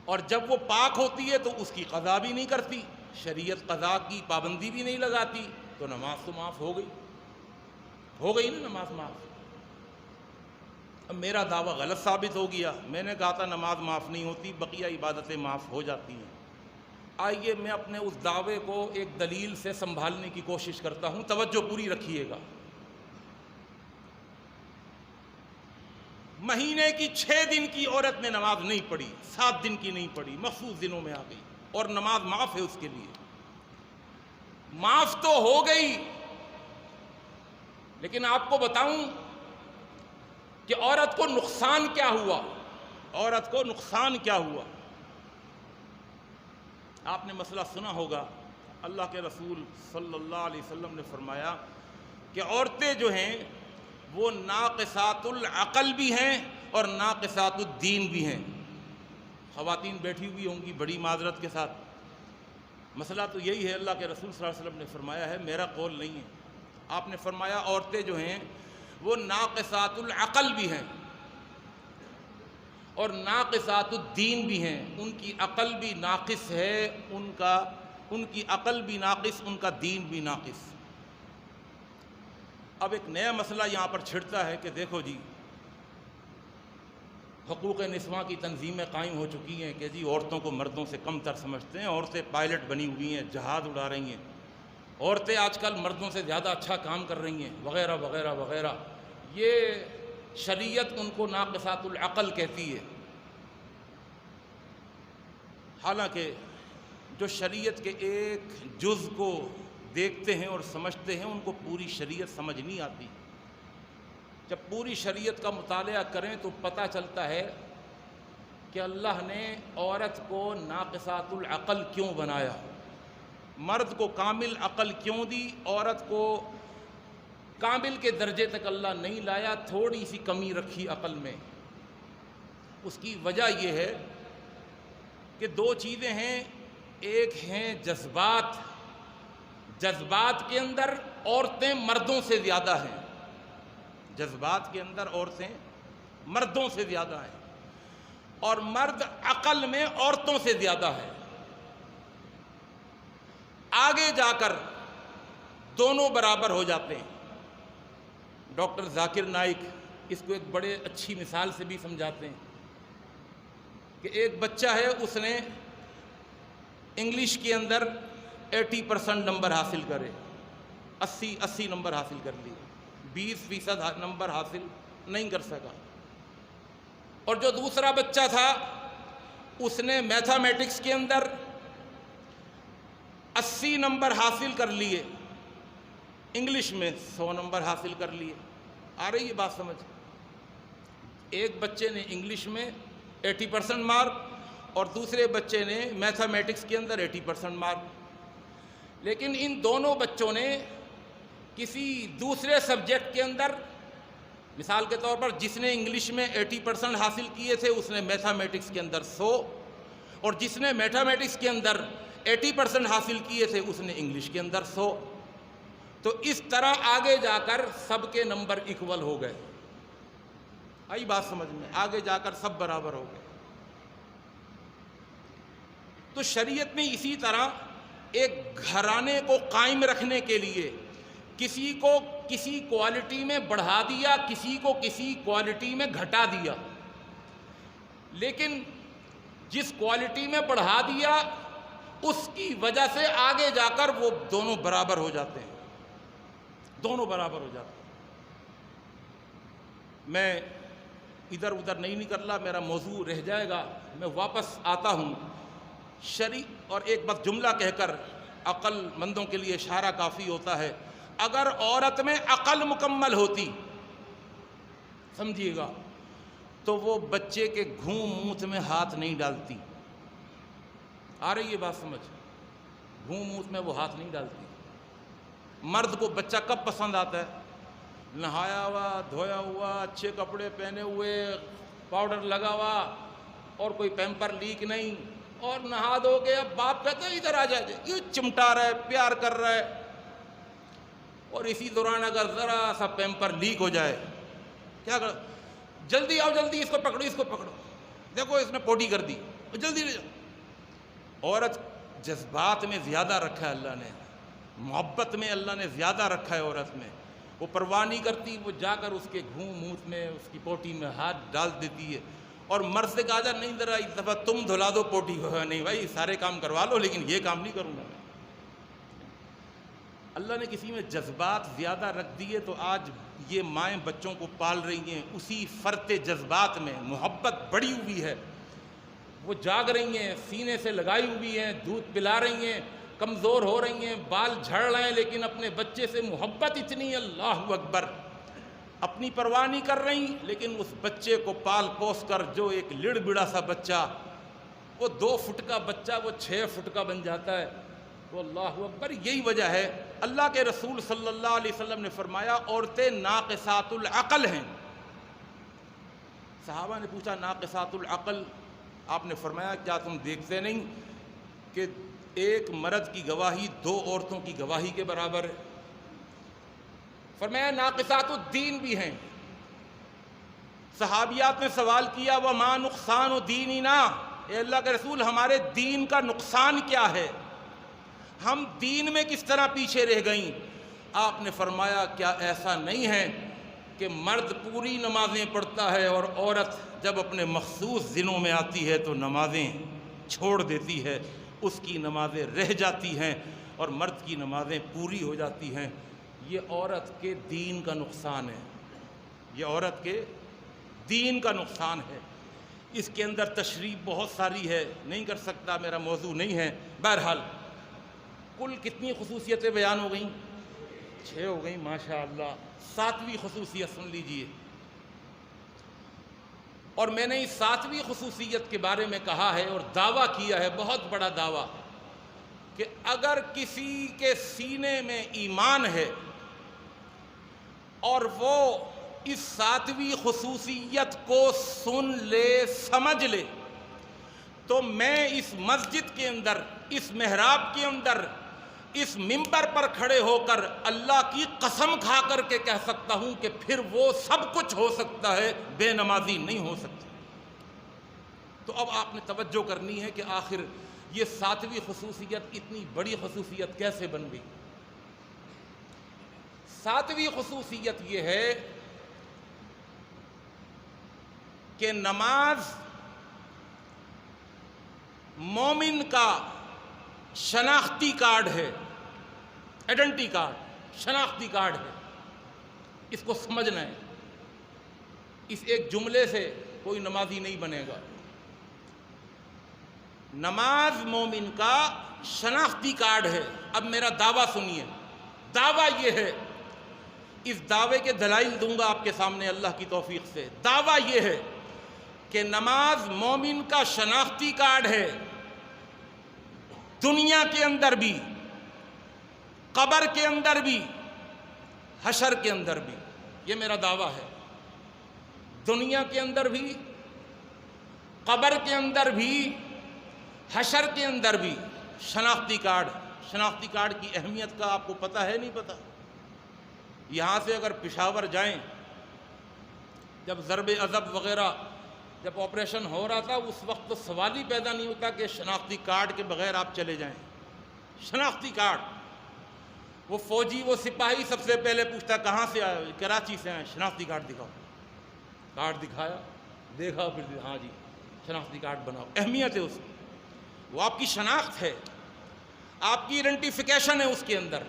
اور جب وہ پاک ہوتی ہے تو اس کی قضا بھی نہیں کرتی، شریعت قضا کی پابندی بھی نہیں لگاتی، تو نماز تو معاف ہو گئی نا، نماز معاف۔ اب میرا دعویٰ غلط ثابت ہو گیا، میں نے کہا تھا نماز معاف نہیں ہوتی، بقیہ عبادتیں معاف ہو جاتی ہیں۔ آئیے میں اپنے اس دعوے کو ایک دلیل سے سنبھالنے کی کوشش کرتا ہوں، توجہ پوری رکھیے گا۔ مہینے کی 6 دن کی عورت نے نماز نہیں پڑھی، 7 دن کی نہیں پڑھی، مخصوص دنوں میں آ گئی، اور نماز معاف ہے اس کے لیے۔ معاف تو ہو گئی، لیکن آپ کو بتاؤں کہ عورت کو نقصان کیا ہوا، عورت کو نقصان کیا ہوا۔ آپ نے مسئلہ سنا ہوگا، اللہ کے رسول صلی اللہ علیہ وسلم نے فرمایا کہ عورتیں جو ہیں وہ ناقصات العقل بھی ہیں اور ناقصات الدین بھی ہیں۔ خواتین بیٹھی ہوئی ہوں گی بڑی معذرت کے ساتھ، مسئلہ تو یہی ہے، اللہ کے رسول صلی اللہ علیہ وسلم نے فرمایا ہے، میرا قول نہیں ہے، آپ نے فرمایا عورتیں جو ہیں وہ ناقصات العقل بھی ہیں اور ناقصات الدین بھی ہیں، ان کی عقل بھی ناقص ہے، ان کی عقل بھی ناقص، ان کا دین بھی ناقص۔ اب ایک نیا مسئلہ یہاں پر چھڑتا ہے کہ دیکھو جی، حقوق نسواں کی تنظیمیں قائم ہو چکی ہیں کہ جی عورتوں کو مردوں سے کم تر سمجھتے ہیں، عورتیں پائلٹ بنی ہوئی ہیں، جہاز اڑا رہی ہیں، عورتیں آج کل مردوں سے زیادہ اچھا کام کر رہی ہیں، وغیرہ وغیرہ وغیرہ۔ یہ شریعت ان کو ناقصات العقل کہتی ہے، حالانکہ جو شریعت کے ایک جز کو دیکھتے ہیں اور سمجھتے ہیں ان کو پوری شریعت سمجھ نہیں آتی۔ جب پوری شریعت کا مطالعہ کریں تو پتہ چلتا ہے کہ اللہ نے عورت کو ناقصات العقل کیوں بنایا، مرد کو کامل عقل کیوں دی، عورت کو کامل کے درجے تک اللہ نہیں لایا، تھوڑی سی کمی رکھی عقل میں۔ اس کی وجہ یہ ہے کہ دو چیزیں ہیں، ایک ہیں جذبات، جذبات کے اندر عورتیں مردوں سے زیادہ ہیں، جذبات کے اندر عورتیں مردوں سے زیادہ ہیں، اور مرد عقل میں عورتوں سے زیادہ ہے۔ آگے جا کر دونوں برابر ہو جاتے ہیں۔ ڈاکٹر ذاکر نائک اس کو ایک بڑے اچھی مثال سے بھی سمجھاتے ہیں کہ ایک بچہ ہے، اس نے انگلش کے اندر 80% نمبر حاصل کرے، 80 نمبر حاصل کر لیے، 20% نمبر حاصل نہیں کر سکا۔ اور جو دوسرا بچہ تھا اس نے میتھامیٹکس کے اندر 80 نمبر حاصل کر لیے، انگلش میں 100 نمبر حاصل کر لیے۔ آ رہی ہے بات سمجھ؟ ایک بچے نے انگلش میں 80% مارک اور دوسرے بچے نے میتھامیٹکس کے اندر 80% مارک، لیکن ان دونوں بچوں نے کسی دوسرے سبجیکٹ کے اندر، مثال کے طور پر جس نے انگلش میں 80% حاصل کیے تھے اس نے میتھامیٹکس کے اندر 100، اور جس نے میتھامیٹکس کے اندر 80% حاصل کیے تھے اس نے انگلش کے اندر 100۔ تو اس طرح آگے جا کر سب کے نمبر ایکول ہو گئے۔ آئی بات سمجھ میں؟ آگے جا کر سب برابر ہو گئے۔ تو شریعت نے اسی طرح ایک گھرانے کو قائم رکھنے کے لیے کسی کو کسی کوالٹی میں بڑھا دیا، کسی کو کسی کوالٹی میں گھٹا دیا، لیکن جس کوالٹی میں بڑھا دیا اس کی وجہ سے آگے جا کر وہ دونوں برابر ہو جاتے ہیں، دونوں برابر ہو جاتے ہیں۔ میں ادھر ادھر نہیں نکلا، میرا موضوع رہ جائے گا، میں واپس آتا ہوں۔ اور ایک بس جملہ کہہ کر عقل مندوں کے لیے اشارہ کافی ہوتا ہے۔ اگر عورت میں عقل مکمل ہوتی، سمجھیے گا، تو وہ بچے کے گھوں منہ میں ہاتھ نہیں ڈالتی۔ آ رہی ہے بات سمجھ؟ گھوں منہ میں وہ ہاتھ نہیں ڈالتی۔ مرد کو بچہ کب پسند آتا ہے؟ نہایا ہوا، دھویا ہوا، اچھے کپڑے پہنے ہوئے، پاؤڈر لگا ہوا اور کوئی پیمپر لیک نہیں، اور نہا دھو کے اب باپ کہتا ہے ادھر آ جائے، یہ چمٹا رہا ہے، پیار کر رہا ہے، اور اسی دوران اگر ذرا سا پیمپر لیک ہو جائے کیا کر؟ جلدی آؤ، جلدی اس کو پکڑو، اس کو پکڑو، دیکھو اس نے پوٹی کر دی، جلدی لے جاؤ۔ عورت جذبات میں زیادہ رکھا ہے اللہ نے، محبت میں اللہ نے زیادہ رکھا ہے عورت میں، وہ پرواہ نہیں کرتی، وہ جا کر اس کے گھوں منہ میں، اس کی پوٹی میں ہاتھ ڈال دیتی ہے۔ اور مرد سے کہا جا نہیں ذرا اس دفعہ تم دھلا دو پوٹی کو، نہیں بھائی سارے کام کروا لو لیکن یہ کام نہیں کروں گا میں۔ اللہ نے کسی میں جذبات زیادہ رکھ دیے تو آج یہ مائیں بچوں کو پال رہی ہیں اسی فرط جذبات میں، محبت بڑی ہوئی ہے، وہ جاگ رہی ہیں، سینے سے لگائی ہوئی ہیں، دودھ پلا رہی ہیں، کمزور ہو رہی ہیں، بال جھڑ رہے ہیں، لیکن اپنے بچے سے محبت اتنی، اللہ اکبر، اپنی پرواہ نہیں کر رہی، لیکن اس بچے کو پال پوس کر جو ایک لڑ بڑا سا بچہ، وہ 2 فٹ کا بچہ وہ 6 فٹ کا بن جاتا ہے، اللہ اکبر. یہی وجہ ہے اللہ کے رسول صلی اللہ علیہ وسلم نے فرمایا عورتیں ناقصات العقل ہیں. صحابہ نے پوچھا ناقصات العقل؟ آپ نے فرمایا کیا تم دیکھتے نہیں کہ ایک مرد کی گواہی 2 عورتوں کی گواہی کے برابر ہے؟ فرمایا ناقصات الدین بھی ہیں. صحابیات نے سوال کیا وما نقصان دیننا، اے اللہ کے رسول ہمارے دین کا نقصان کیا ہے، ہم دین میں کس طرح پیچھے رہ گئیں؟ آپ نے فرمایا کیا ایسا نہیں ہے کہ مرد پوری نمازیں پڑھتا ہے اور عورت جب اپنے مخصوص دنوں میں آتی ہے تو نمازیں چھوڑ دیتی ہے، اس کی نمازیں رہ جاتی ہیں اور مرد کی نمازیں پوری ہو جاتی ہیں. یہ عورت کے دین کا نقصان ہے، یہ عورت کے دین کا نقصان ہے. اس کے اندر تشریح بہت ساری ہے، نہیں کر سکتا، میرا موضوع نہیں ہے. بہرحال کل کتنی خصوصیتیں بیان ہو گئیں؟ 6 ہو گئیں ماشاءاللہ. 7ویں خصوصیت سن لیجئے. اور میں نے اس 7ویں خصوصیت کے بارے میں کہا ہے اور دعویٰ کیا ہے، بہت بڑا دعویٰ، کہ اگر کسی کے سینے میں ایمان ہے اور وہ اس 7ویں خصوصیت کو سن لے، سمجھ لے، تو میں اس مسجد کے اندر، اس محراب کے اندر، اس منبر پر کھڑے ہو کر اللہ کی قسم کھا کر کے کہہ سکتا ہوں کہ پھر وہ سب کچھ ہو سکتا ہے، بے نمازی نہیں ہو سکتی. تو اب آپ نے توجہ کرنی ہے کہ آخر یہ 7ویں خصوصیت اتنی بڑی خصوصیت کیسے بن گئی؟ 7ویں خصوصیت یہ ہے کہ نماز مومن کا شناختی کارڈ ہے، آئیڈینٹی کارڈ، شناختی کارڈ ہے. اس کو سمجھنا ہے. اس ایک جملے سے کوئی نمازی نہیں بنے گا. نماز مومن کا شناختی کارڈ ہے. اب میرا دعویٰ سنیے. دعویٰ یہ ہے، اس دعوے کے دلائل دوں گا آپ کے سامنے اللہ کی توفیق سے. دعویٰ یہ ہے کہ نماز مومن کا شناختی کارڈ ہے، دنیا کے اندر بھی، قبر کے اندر بھی، حشر کے اندر بھی. یہ میرا دعویٰ ہے. دنیا کے اندر بھی، قبر کے اندر بھی، حشر کے اندر بھی شناختی کارڈ. شناختی کارڈ کی اہمیت کا آپ کو پتہ ہے نہیں پتہ؟ یہاں سے اگر پشاور جائیں، جب ضرب عضب وغیرہ جب آپریشن ہو رہا تھا، اس وقت تو سوال ہی پیدا نہیں ہوتا کہ شناختی کارڈ کے بغیر آپ چلے جائیں. شناختی کارڈ. وہ فوجی، وہ سپاہی سب سے پہلے پوچھتا کہاں سے آئے؟ کراچی سے آئے. شناختی کارڈ دکھاؤ. کارڈ دکھایا، دیکھا، پھر ہاں جی شناختی کارڈ بناؤ. اہمیت ہے اس کی. وہ آپ کی شناخت ہے، آپ کی آئیڈینٹیفیکیشن ہے. اس کے اندر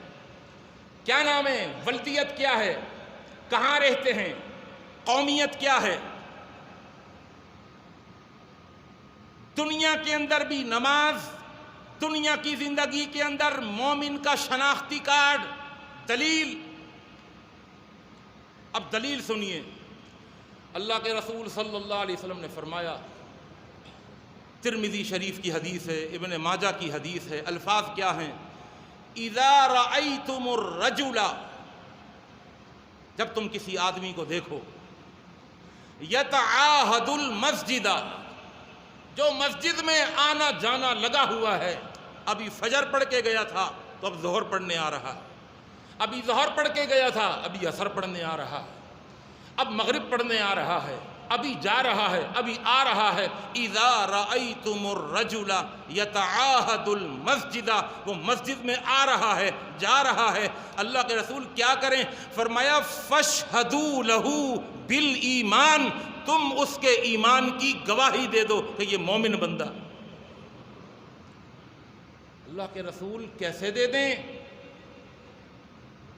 کیا نام ہے، ولدیت کیا ہے، کہاں رہتے ہیں، قومیت کیا ہے. دنیا کے اندر بھی نماز، دنیا کی زندگی کے اندر مومن کا شناختی کارڈ. دلیل. اب دلیل سنیے. اللہ کے رسول صلی اللہ علیہ وسلم نے فرمایا، ترمذی شریف کی حدیث ہے، ابن ماجہ کی حدیث ہے. الفاظ کیا ہیں؟ اذا رأیتم الرجل، جب تم کسی آدمی کو دیکھو، یتعاہد المسجد، جو مسجد میں آنا جانا لگا ہوا ہے. ابھی فجر پڑھ کے گیا تھا تو اب ظہر پڑھنے آ رہا ہے، ابھی ظہر پڑھ کے گیا تھا ابھی عصر پڑھنے آ رہا ہے، اب مغرب پڑھنے آ رہا ہے، ابھی جا رہا ہے، ابھی آ رہا ہے. اذا رأیتم الرجل یتعاہد المسجد، وہ مسجد میں آ رہا ہے، جا رہا ہے. اللہ کے رسول کیا کریں؟ فرمایا فاشہدوا لہ بالایمان، تم اس کے ایمان کی گواہی دے دو کہ یہ مومن بندہ. اللہ کے رسول کیسے دے دیں؟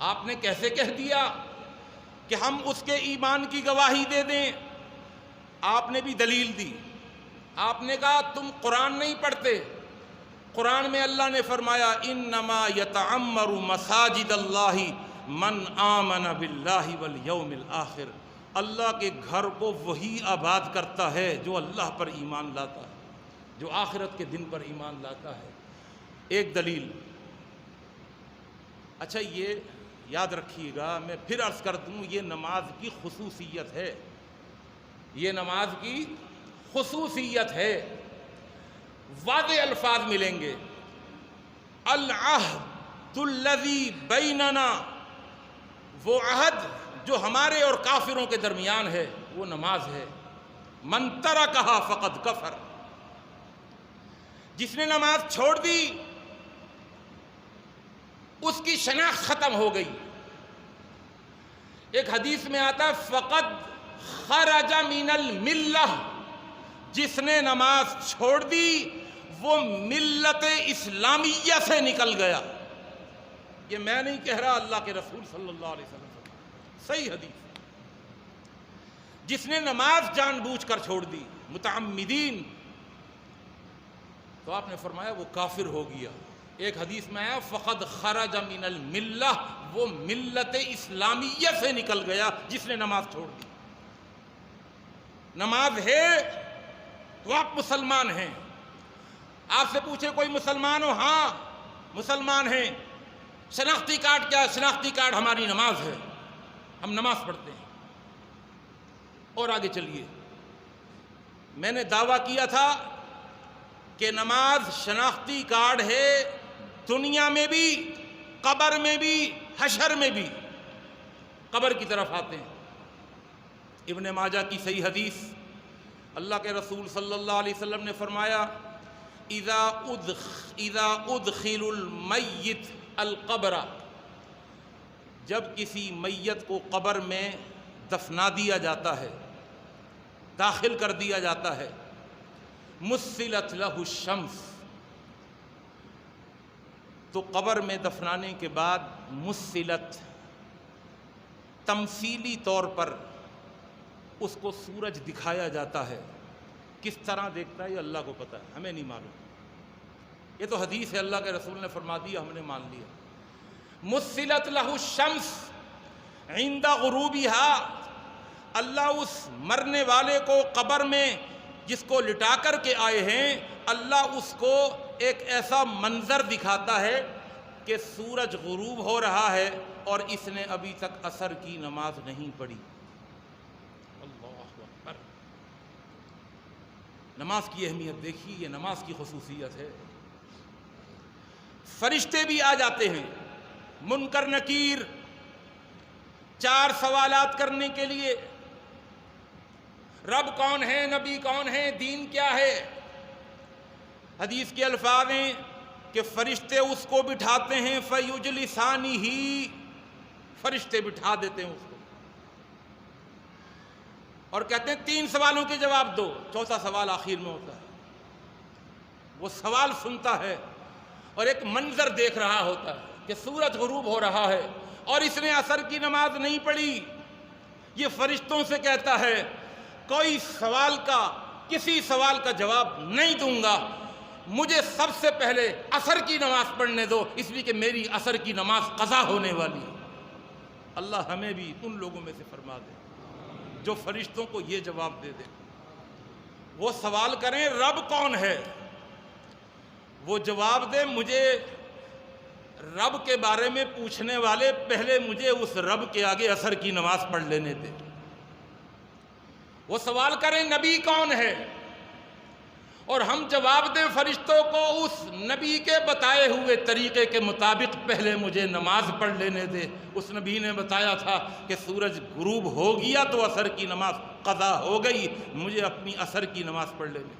آپ نے کیسے کہہ دیا کہ ہم اس کے ایمان کی گواہی دے دیں؟ آپ نے بھی دلیل دی. آپ نے کہا تم قرآن نہیں پڑھتے. قرآن میں اللہ نے فرمایا انما یتعمر مساجد اللہ من آمن باللہ والیوم الآخر. اللہ کے گھر کو وہی آباد کرتا ہے جو اللہ پر ایمان لاتا ہے، جو آخرت کے دن پر ایمان لاتا ہے. ایک دلیل. اچھا یہ یاد رکھیے گا، میں پھر عرض کر دوں، یہ نماز کی خصوصیت ہے، یہ نماز کی خصوصیت ہے۔ واضح الفاظ ملیں گے، العہد الذی بیننا، وہ عہد جو ہمارے اور کافروں کے درمیان ہے وہ نماز ہے۔ من ترکھا فقد کفر، جس نے نماز چھوڑ دی اس کی شناخت ختم ہو گئی۔ ایک حدیث میں آتا فقد خرج من الملہ، جس نے نماز چھوڑ دی وہ ملت اسلامیہ سے نکل گیا۔ یہ میں نہیں کہہ رہا، اللہ کے رسول صلی اللہ علیہ وسلم صحیح حدیث۔ جس نے نماز جان بوجھ کر چھوڑ دی متعمدین، تو آپ نے فرمایا وہ کافر ہو گیا۔ ایک حدیث میں آیا فقد خرج من الملہ، وہ ملت اسلامیہ سے نکل گیا جس نے نماز چھوڑ دی۔ نماز ہے تو آپ مسلمان ہیں۔ آپ سے پوچھے کوئی مسلمان ہو؟ ہاں مسلمان ہیں۔ شناختی کارڈ کیا؟ شناختی کارڈ ہماری نماز ہے، ہم نماز پڑھتے ہیں۔ اور آگے چلیے، میں نے دعویٰ کیا تھا کہ نماز شناختی کارڈ ہے، دنیا میں بھی، قبر میں بھی، حشر میں بھی۔ قبر کی طرف آتے ہیں، ابن ماجہ کی صحیح حدیث، اللہ کے رسول صلی اللہ علیہ وسلم نے فرمایا اذا ادخل المیت القبر، جب کسی میت کو قبر میں دفنا دیا جاتا ہے، داخل کر دیا جاتا ہے، مسلت لہ الشمس، تو قبر میں دفنانے کے بعد مسلت تمثیلی طور پر اس کو سورج دکھایا جاتا ہے۔ کس طرح دیکھتا ہے یہ اللہ کو پتہ ہے، ہمیں نہیں معلوم، یہ تو حدیث ہے، اللہ کے رسول نے فرما دیا، ہم نے مان لیا۔ مسلت لہ الشمس عند غروبها، اللہ اس مرنے والے کو قبر میں جس کو لٹا کر کے آئے ہیں، اللہ اس کو ایک ایسا منظر دکھاتا ہے کہ سورج غروب ہو رہا ہے اور اس نے ابھی تک عصر کی نماز نہیں پڑھی۔ اللہ اکبر، نماز کی اہمیت دیکھیے، یہ نماز کی خصوصیت ہے۔ فرشتے بھی آ جاتے ہیں، منکر نکیر، 4 سوالات کرنے کے لیے، رب کون ہے، نبی کون ہے، دین کیا ہے۔ حدیث کے الفاظ ہیں کہ فرشتے اس کو بٹھاتے ہیں، فَيُجْلِسَانِهِ، فرشتے بٹھا دیتے ہیں اس کو اور کہتے ہیں 3 سوالوں کے جواب دو۔ 4تھا سوال آخر میں ہوتا ہے، وہ سوال سنتا ہے اور ایک منظر دیکھ رہا ہوتا ہے کہ سورج غروب ہو رہا ہے اور اس نے عصر کی نماز نہیں پڑھی۔ یہ فرشتوں سے کہتا ہے کوئی سوال کا، کسی سوال کا جواب نہیں دوں گا، مجھے سب سے پہلے عصر کی نماز پڑھنے دو، اس لیے کہ میری عصر کی نماز قضا ہونے والی ہے۔ اللہ ہمیں بھی ان لوگوں میں سے فرما دے جو فرشتوں کو یہ جواب دے دے۔ وہ سوال کریں رب کون ہے، وہ جواب دے مجھے رب کے بارے میں پوچھنے والے پہلے مجھے اس رب کے آگے عصر کی نماز پڑھ لینے دے۔ وہ سوال کریں نبی کون ہے اور ہم جواب دیں فرشتوں کو اس نبی کے بتائے ہوئے طریقے کے مطابق پہلے مجھے نماز پڑھ لینے دے۔ اس نبی نے بتایا تھا کہ سورج غروب ہو گیا تو عصر کی نماز قضا ہو گئی، مجھے اپنی عصر کی نماز پڑھ لینے۔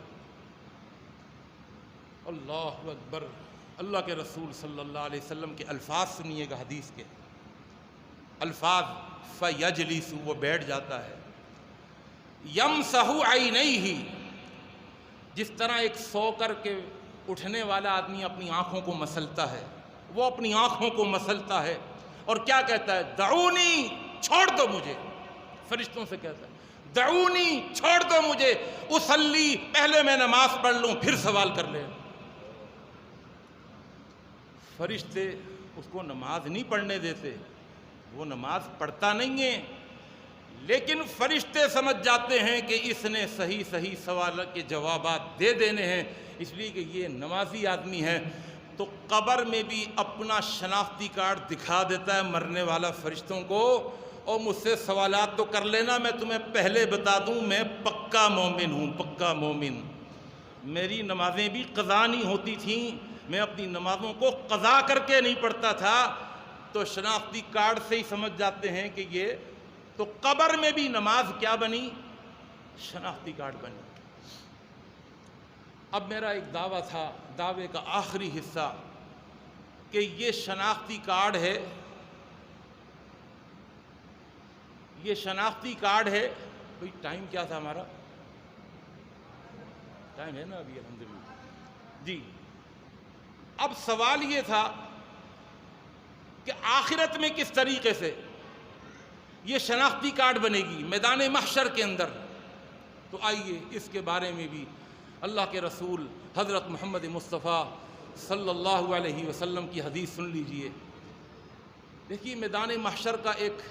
اللہ اکبر، اللہ کے رسول صلی اللہ علیہ وسلم کے الفاظ سنیے گا، حدیث کے الفاظ، فَيَجْلِسُ، وہ بیٹھ جاتا ہے، يَمْسَحُ عَيْنَيْهِ، جس طرح ایک سو کر کے اٹھنے والا آدمی اپنی آنکھوں کو مسلتا ہے، وہ اپنی آنکھوں کو مسلتا ہے اور کیا کہتا ہے، دعونی، چھوڑ دو مجھے۔ فرشتوں سے کہتا ہے دعونی، چھوڑ دو مجھے، اصلی، پہلے میں نماز پڑھ لوں پھر سوال کر لیں۔ فرشتے اس کو نماز نہیں پڑھنے دیتے، وہ نماز پڑھتا نہیں ہے، لیکن فرشتے سمجھ جاتے ہیں کہ اس نے صحیح سوال کے جوابات دے دینے ہیں، اس لیے کہ یہ نمازی آدمی ہے۔ تو قبر میں بھی اپنا شناختی کارڈ دکھا دیتا ہے مرنے والا فرشتوں کو، اور مجھ سے سوالات تو کر لینا، میں تمہیں پہلے بتا دوں میں پکا مومن ہوں، پکا مومن۔ میری نمازیں بھی قضا نہیں ہوتی تھیں، میں اپنی نمازوں کو قضا کر کے نہیں پڑھتا تھا، تو شناختی کارڈ سے ہی سمجھ جاتے ہیں کہ یہ تو قبر میں بھی نماز کیا بنی؟ شناختی کارڈ بنی۔ اب میرا ایک دعویٰ تھا، دعوے کا آخری حصہ، کہ یہ شناختی کارڈ ہے، یہ شناختی کارڈ ہے۔ کوئی ٹائم کیا تھا ہمارا؟ ٹائم ہے نا ابھی الحمدللہ جی۔ اب سوال یہ تھا کہ آخرت میں کس طریقے سے یہ شناختی کارڈ بنے گی میدان محشر کے اندر؟ تو آئیے اس کے بارے میں بھی اللہ کے رسول حضرت محمد مصطفیٰ صلی اللہ علیہ وسلم کی حدیث سن لیجئے۔ دیکھیے میدان محشر کا ایک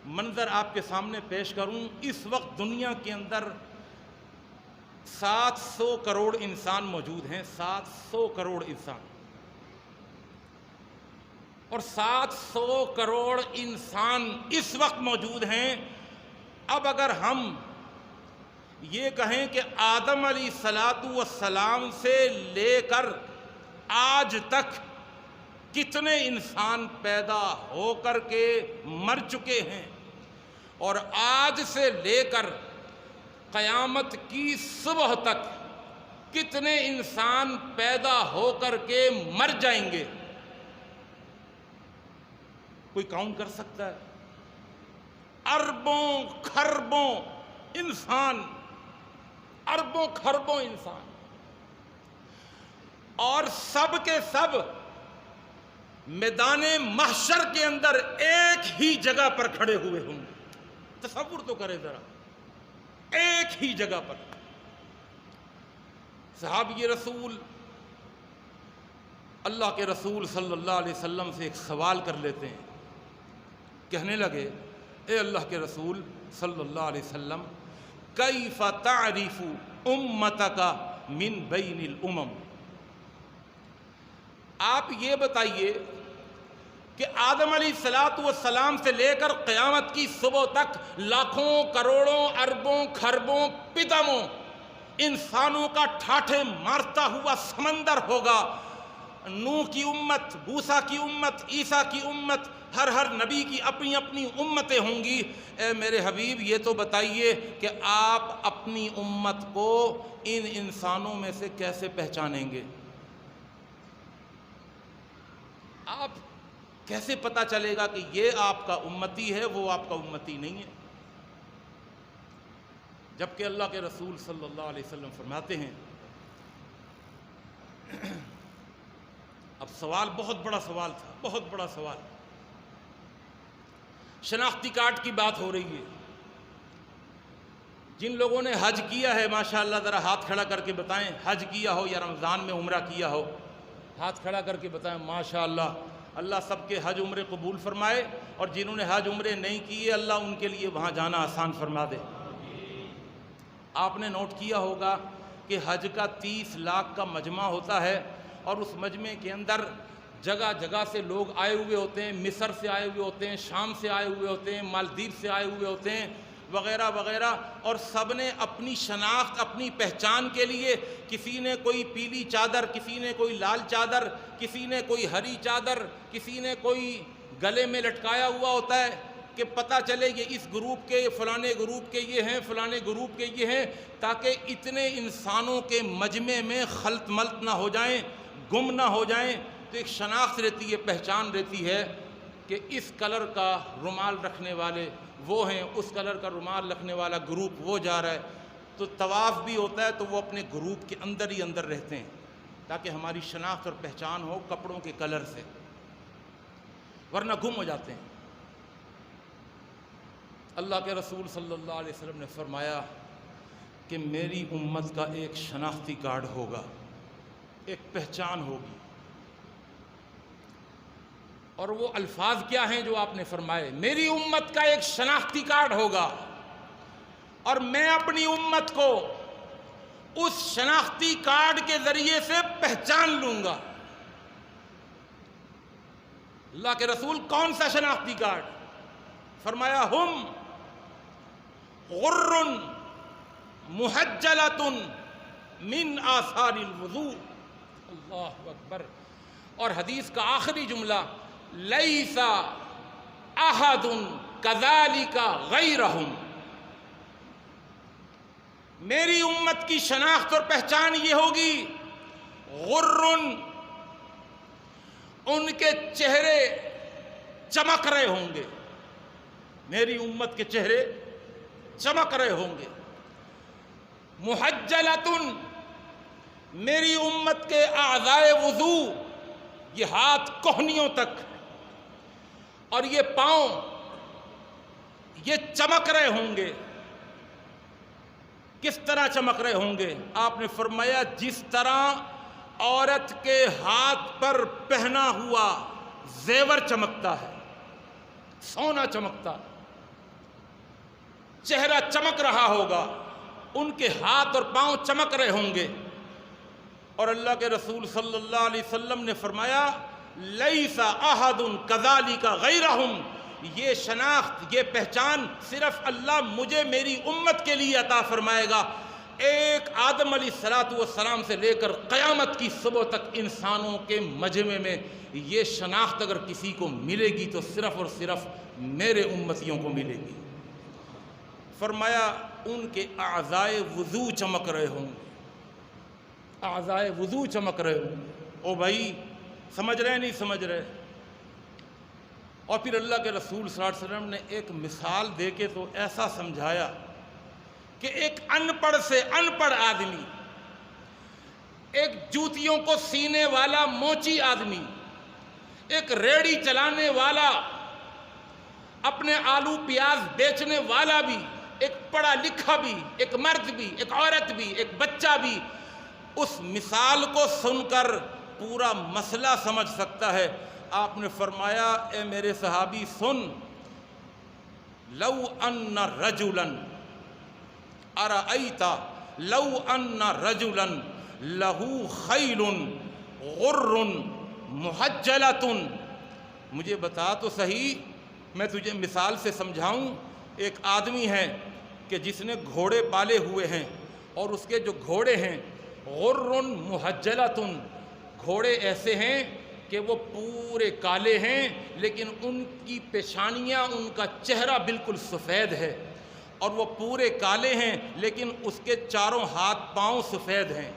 منظر آپ کے سامنے پیش کروں۔ اس وقت دنیا کے اندر 700 کروڑ انسان موجود ہیں، 700 کروڑ انسان، اور 700 کروڑ انسان اس وقت موجود ہیں۔ اب اگر ہم یہ کہیں کہ آدم علیہ السلام سے لے کر آج تک کتنے انسان پیدا ہو کر کے مر چکے ہیں، اور آج سے لے کر قیامت کی صبح تک کتنے انسان پیدا ہو کر کے مر جائیں گے، کوئی کاؤنٹ کر سکتا ہے؟ اربوں خربوں انسان، اربوں خربوں انسان، اور سب کے سب میدان محشر کے اندر ایک ہی جگہ پر کھڑے ہوئے ہوں گے۔ تصور تو کرے ذرا، ایک ہی جگہ پر۔ صحابی رسول اللہ کے رسول صلی اللہ علیہ وسلم سے ایک سوال کر لیتے ہیں، کہنے لگے اے اللہ کے رسول صلی اللہ علیہ وسلم، کیف تعرف امتک من بین الامم، آپ یہ بتائیے کہ آدم علیہ السلام سے لے کر قیامت کی صبح تک لاکھوں کروڑوں اربوں خربوں پتموں انسانوں کا ٹھاٹھے مارتا ہوا سمندر ہوگا۔ نوح کی امت، موسیٰ کی امت، عیسیٰ کی امت، ہر نبی کی اپنی اپنی امتیں ہوں گی۔ اے میرے حبیب یہ تو بتائیے کہ آپ اپنی امت کو ان انسانوں میں سے کیسے پہچانیں گے؟ آپ کیسے پتہ چلے گا کہ یہ آپ کا امتی ہے، وہ آپ کا امتی نہیں ہے؟ جبکہ اللہ کے رسول صلی اللہ علیہ وسلم فرماتے ہیں، اب سوال بہت بڑا سوال تھا، بہت بڑا سوال۔ شناختی کارڈ کی بات ہو رہی ہے۔ جن لوگوں نے حج کیا ہے ماشاءاللہ ذرا ہاتھ کھڑا کر کے بتائیں، حج کیا ہو یا رمضان میں عمرہ کیا ہو، ہاتھ کھڑا کر کے بتائیں ماشاءاللہ۔ اللہ سب کے حج عمرے قبول فرمائے، اور جنہوں نے حج عمرے نہیں کیے اللہ ان کے لیے وہاں جانا آسان فرما دے۔ آپ نے نوٹ کیا ہوگا کہ حج کا 30 لاکھ کا مجمع ہوتا ہے، اور اس مجمع کے اندر جگہ جگہ سے لوگ آئے ہوئے ہوتے ہیں، مصر سے آئے ہوئے ہوتے ہیں، شام سے آئے ہوئے ہوتے ہیں، مالدیپ سے آئے ہوئے ہوتے ہیں، وغیرہ وغیرہ، اور سب نے اپنی شناخت، اپنی پہچان کے لیے کسی نے کوئی پیلی چادر، کسی نے کوئی لال چادر، کسی نے کوئی ہری چادر، کسی نے کوئی گلے میں لٹکایا ہوا ہوتا ہے کہ پتہ چلے یہ اس گروپ کے، فلانے گروپ کے یہ ہیں، فلانے گروپ کے یہ ہیں، تاکہ اتنے انسانوں کے مجمع میں خلط ملط نہ ہو جائیں، گم نہ ہو جائیں۔ تو ایک شناخت رہتی ہے، پہچان رہتی ہے کہ اس کلر کا رومال رکھنے والے وہ ہیں، اس کلر کا رومال رکھنے والا گروپ وہ جا رہا ہے۔ تو طواف بھی ہوتا ہے تو وہ اپنے گروپ کے اندر ہی اندر رہتے ہیں تاکہ ہماری شناخت اور پہچان ہو کپڑوں کے کلر سے، ورنہ گم ہو جاتے ہیں۔ اللہ کے رسول صلی اللہ علیہ وسلم نے فرمایا کہ میری امت کا ایک شناختی کارڈ ہوگا، ایک پہچان ہوگی، اور وہ الفاظ کیا ہیں جو آپ نے فرمائے؟ میری امت کا ایک شناختی کارڈ ہوگا، اور میں اپنی امت کو اس شناختی کارڈ کے ذریعے سے پہچان لوں گا۔ اللہ کے رسول کون سا شناختی کارڈ؟ فرمایا ہم غر محجلۃ من آثار الوضوء۔ اللہ اکبر۔ اور حدیث کا آخری جملہ لیس احد کذالک غیرہم، میری امت کی شناخت اور پہچان یہ ہوگی غر، ان کے چہرے چمک رہے ہوں گے، میری امت کے چہرے چمک رہے ہوں گے، محجلۃ، میری امت کے اعضائے وضو، یہ ہاتھ کوہنیوں تک اور یہ پاؤں یہ چمک رہے ہوں گے۔ کس طرح چمک رہے ہوں گے؟ آپ نے فرمایا جس طرح عورت کے ہاتھ پر پہنا ہوا زیور چمکتا ہے، سونا چمکتا ہے، چہرہ چمک رہا ہوگا، ان کے ہاتھ اور پاؤں چمک رہے ہوں گے۔ اور اللہ کے رسول صلی اللہ علیہ وسلم نے فرمایا لیس احد کذالک غیرہم، یہ شناخت، یہ پہچان صرف اللہ مجھے میری امت کے لیے عطا فرمائے گا۔ ایک آدم علیہ السلام سے لے کر قیامت کی صبح تک انسانوں کے مجمع میں یہ شناخت اگر کسی کو ملے گی تو صرف اور صرف میرے امتیوں کو ملے گی۔ فرمایا ان کے اعضائے وضو چمک رہے ہوں گے، اعضائے وضو چمک رہے ہوں گے۔ او بھائی سمجھ رہے نہیں سمجھ رہے؟ اور پھر اللہ کے رسول صلی اللہ علیہ وسلم نے ایک مثال دے کے تو ایسا سمجھایا کہ ایک ان پڑھ سے ان پڑھ آدمی، ایک جوتیوں کو سینے والا موچی آدمی، ایک ریڑھی چلانے والا، اپنے آلو پیاز بیچنے والا بھی، ایک پڑھا لکھا بھی، ایک مرد بھی، ایک عورت بھی، ایک بچہ بھی اس مثال کو سن کر پورا مسئلہ سمجھ سکتا ہے۔ آپ نے فرمایا اے میرے صحابی سن، لو ان رجلا ارأیت لو ان رجلا لہ خیل غر محجلۃ، مجھے بتا تو صحیح، میں تجھے مثال سے سمجھاؤں۔ ایک آدمی ہے کہ جس نے گھوڑے پالے ہوئے ہیں اور اس کے جو گھوڑے ہیں غر محجلۃ، گھوڑے ایسے ہیں کہ وہ پورے کالے ہیں لیکن ان کی پیشانیاں، ان کا چہرہ بالکل سفید ہے، اور وہ پورے کالے ہیں لیکن اس کے چاروں ہاتھ پاؤں سفید ہیں،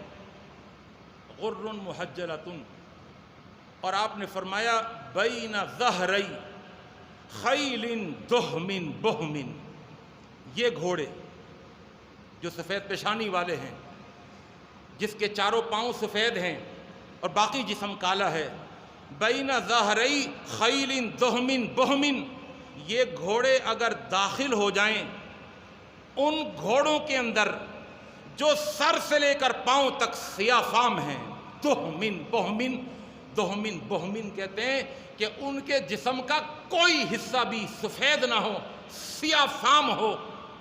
غر محجلۃ۔ اور آپ نے فرمایا بین ظہری خیل دہم بہم، یہ گھوڑے جو سفید پیشانی والے ہیں، جس کے چاروں پاؤں سفید ہیں اور باقی جسم کالا ہے، بین ظہری خیل دہم بہم، یہ گھوڑے اگر داخل ہو جائیں ان گھوڑوں کے اندر جو سر سے لے کر پاؤں تک سیاہ فام ہیں، دہمن بہمن، دہمن بہمن کہتے ہیں کہ ان کے جسم کا کوئی حصہ بھی سفید نہ ہو، سیاہ فام ہو،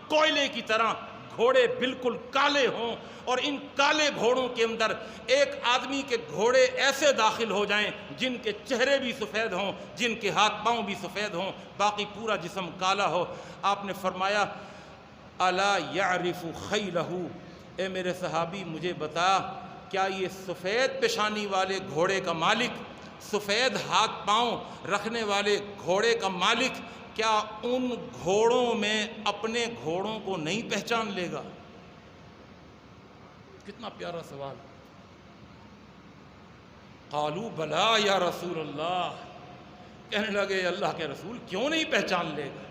کوئلے کی طرح گھوڑے بالکل کالے ہوں، اور ان کالے گھوڑوں کے اندر ایک آدمی کے گھوڑے ایسے داخل ہو جائیں جن کے چہرے بھی سفید ہوں، جن کے ہاتھ پاؤں بھی سفید ہوں، باقی پورا جسم کالا ہو۔ آپ نے فرمایا الا یعرف خیلہ، اے میرے صحابی مجھے بتا، کیا یہ سفید پیشانی والے گھوڑے کا مالک، سفید ہاتھ پاؤں رکھنے والے گھوڑے کا مالک، کیا ان گھوڑوں میں اپنے گھوڑوں کو نہیں پہچان لے گا؟ کتنا پیارا سوال۔ قالوا بلا یا رسول اللہ، کہنے لگے اللہ کے رسول کیوں نہیں پہچان لے گا؟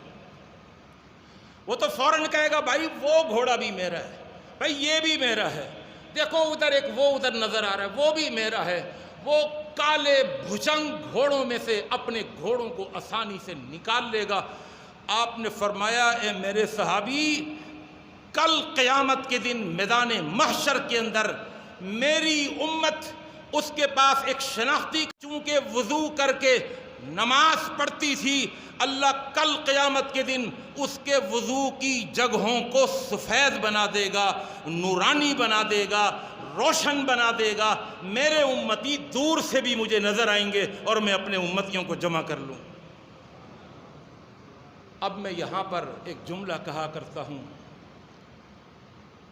وہ تو فوراً کہے گا بھائی وہ گھوڑا بھی میرا ہے، بھائی یہ بھی میرا ہے، دیکھو ادھر ایک وہ ادھر نظر آ رہا ہے وہ بھی میرا ہے۔ وہ کالے بھجنگ گھوڑوں میں سے اپنے گھوڑوں کو آسانی سے نکال لے گا۔ آپ نے فرمایا اے میرے صحابی، کل قیامت کے دن میدان محشر کے اندر میری امت، اس کے پاس ایک شناختی، چونکہ وضو کر کے نماز پڑھتی تھی، اللہ کل قیامت کے دن اس کے وضو کی جگہوں کو سفید بنا دے گا، نورانی بنا دے گا، روشن بنا دے گا۔ میرے امتی دور سے بھی مجھے نظر آئیں گے اور میں اپنے امتیوں کو جمع کر لوں۔ اب میں یہاں پر ایک جملہ کہا کرتا ہوں،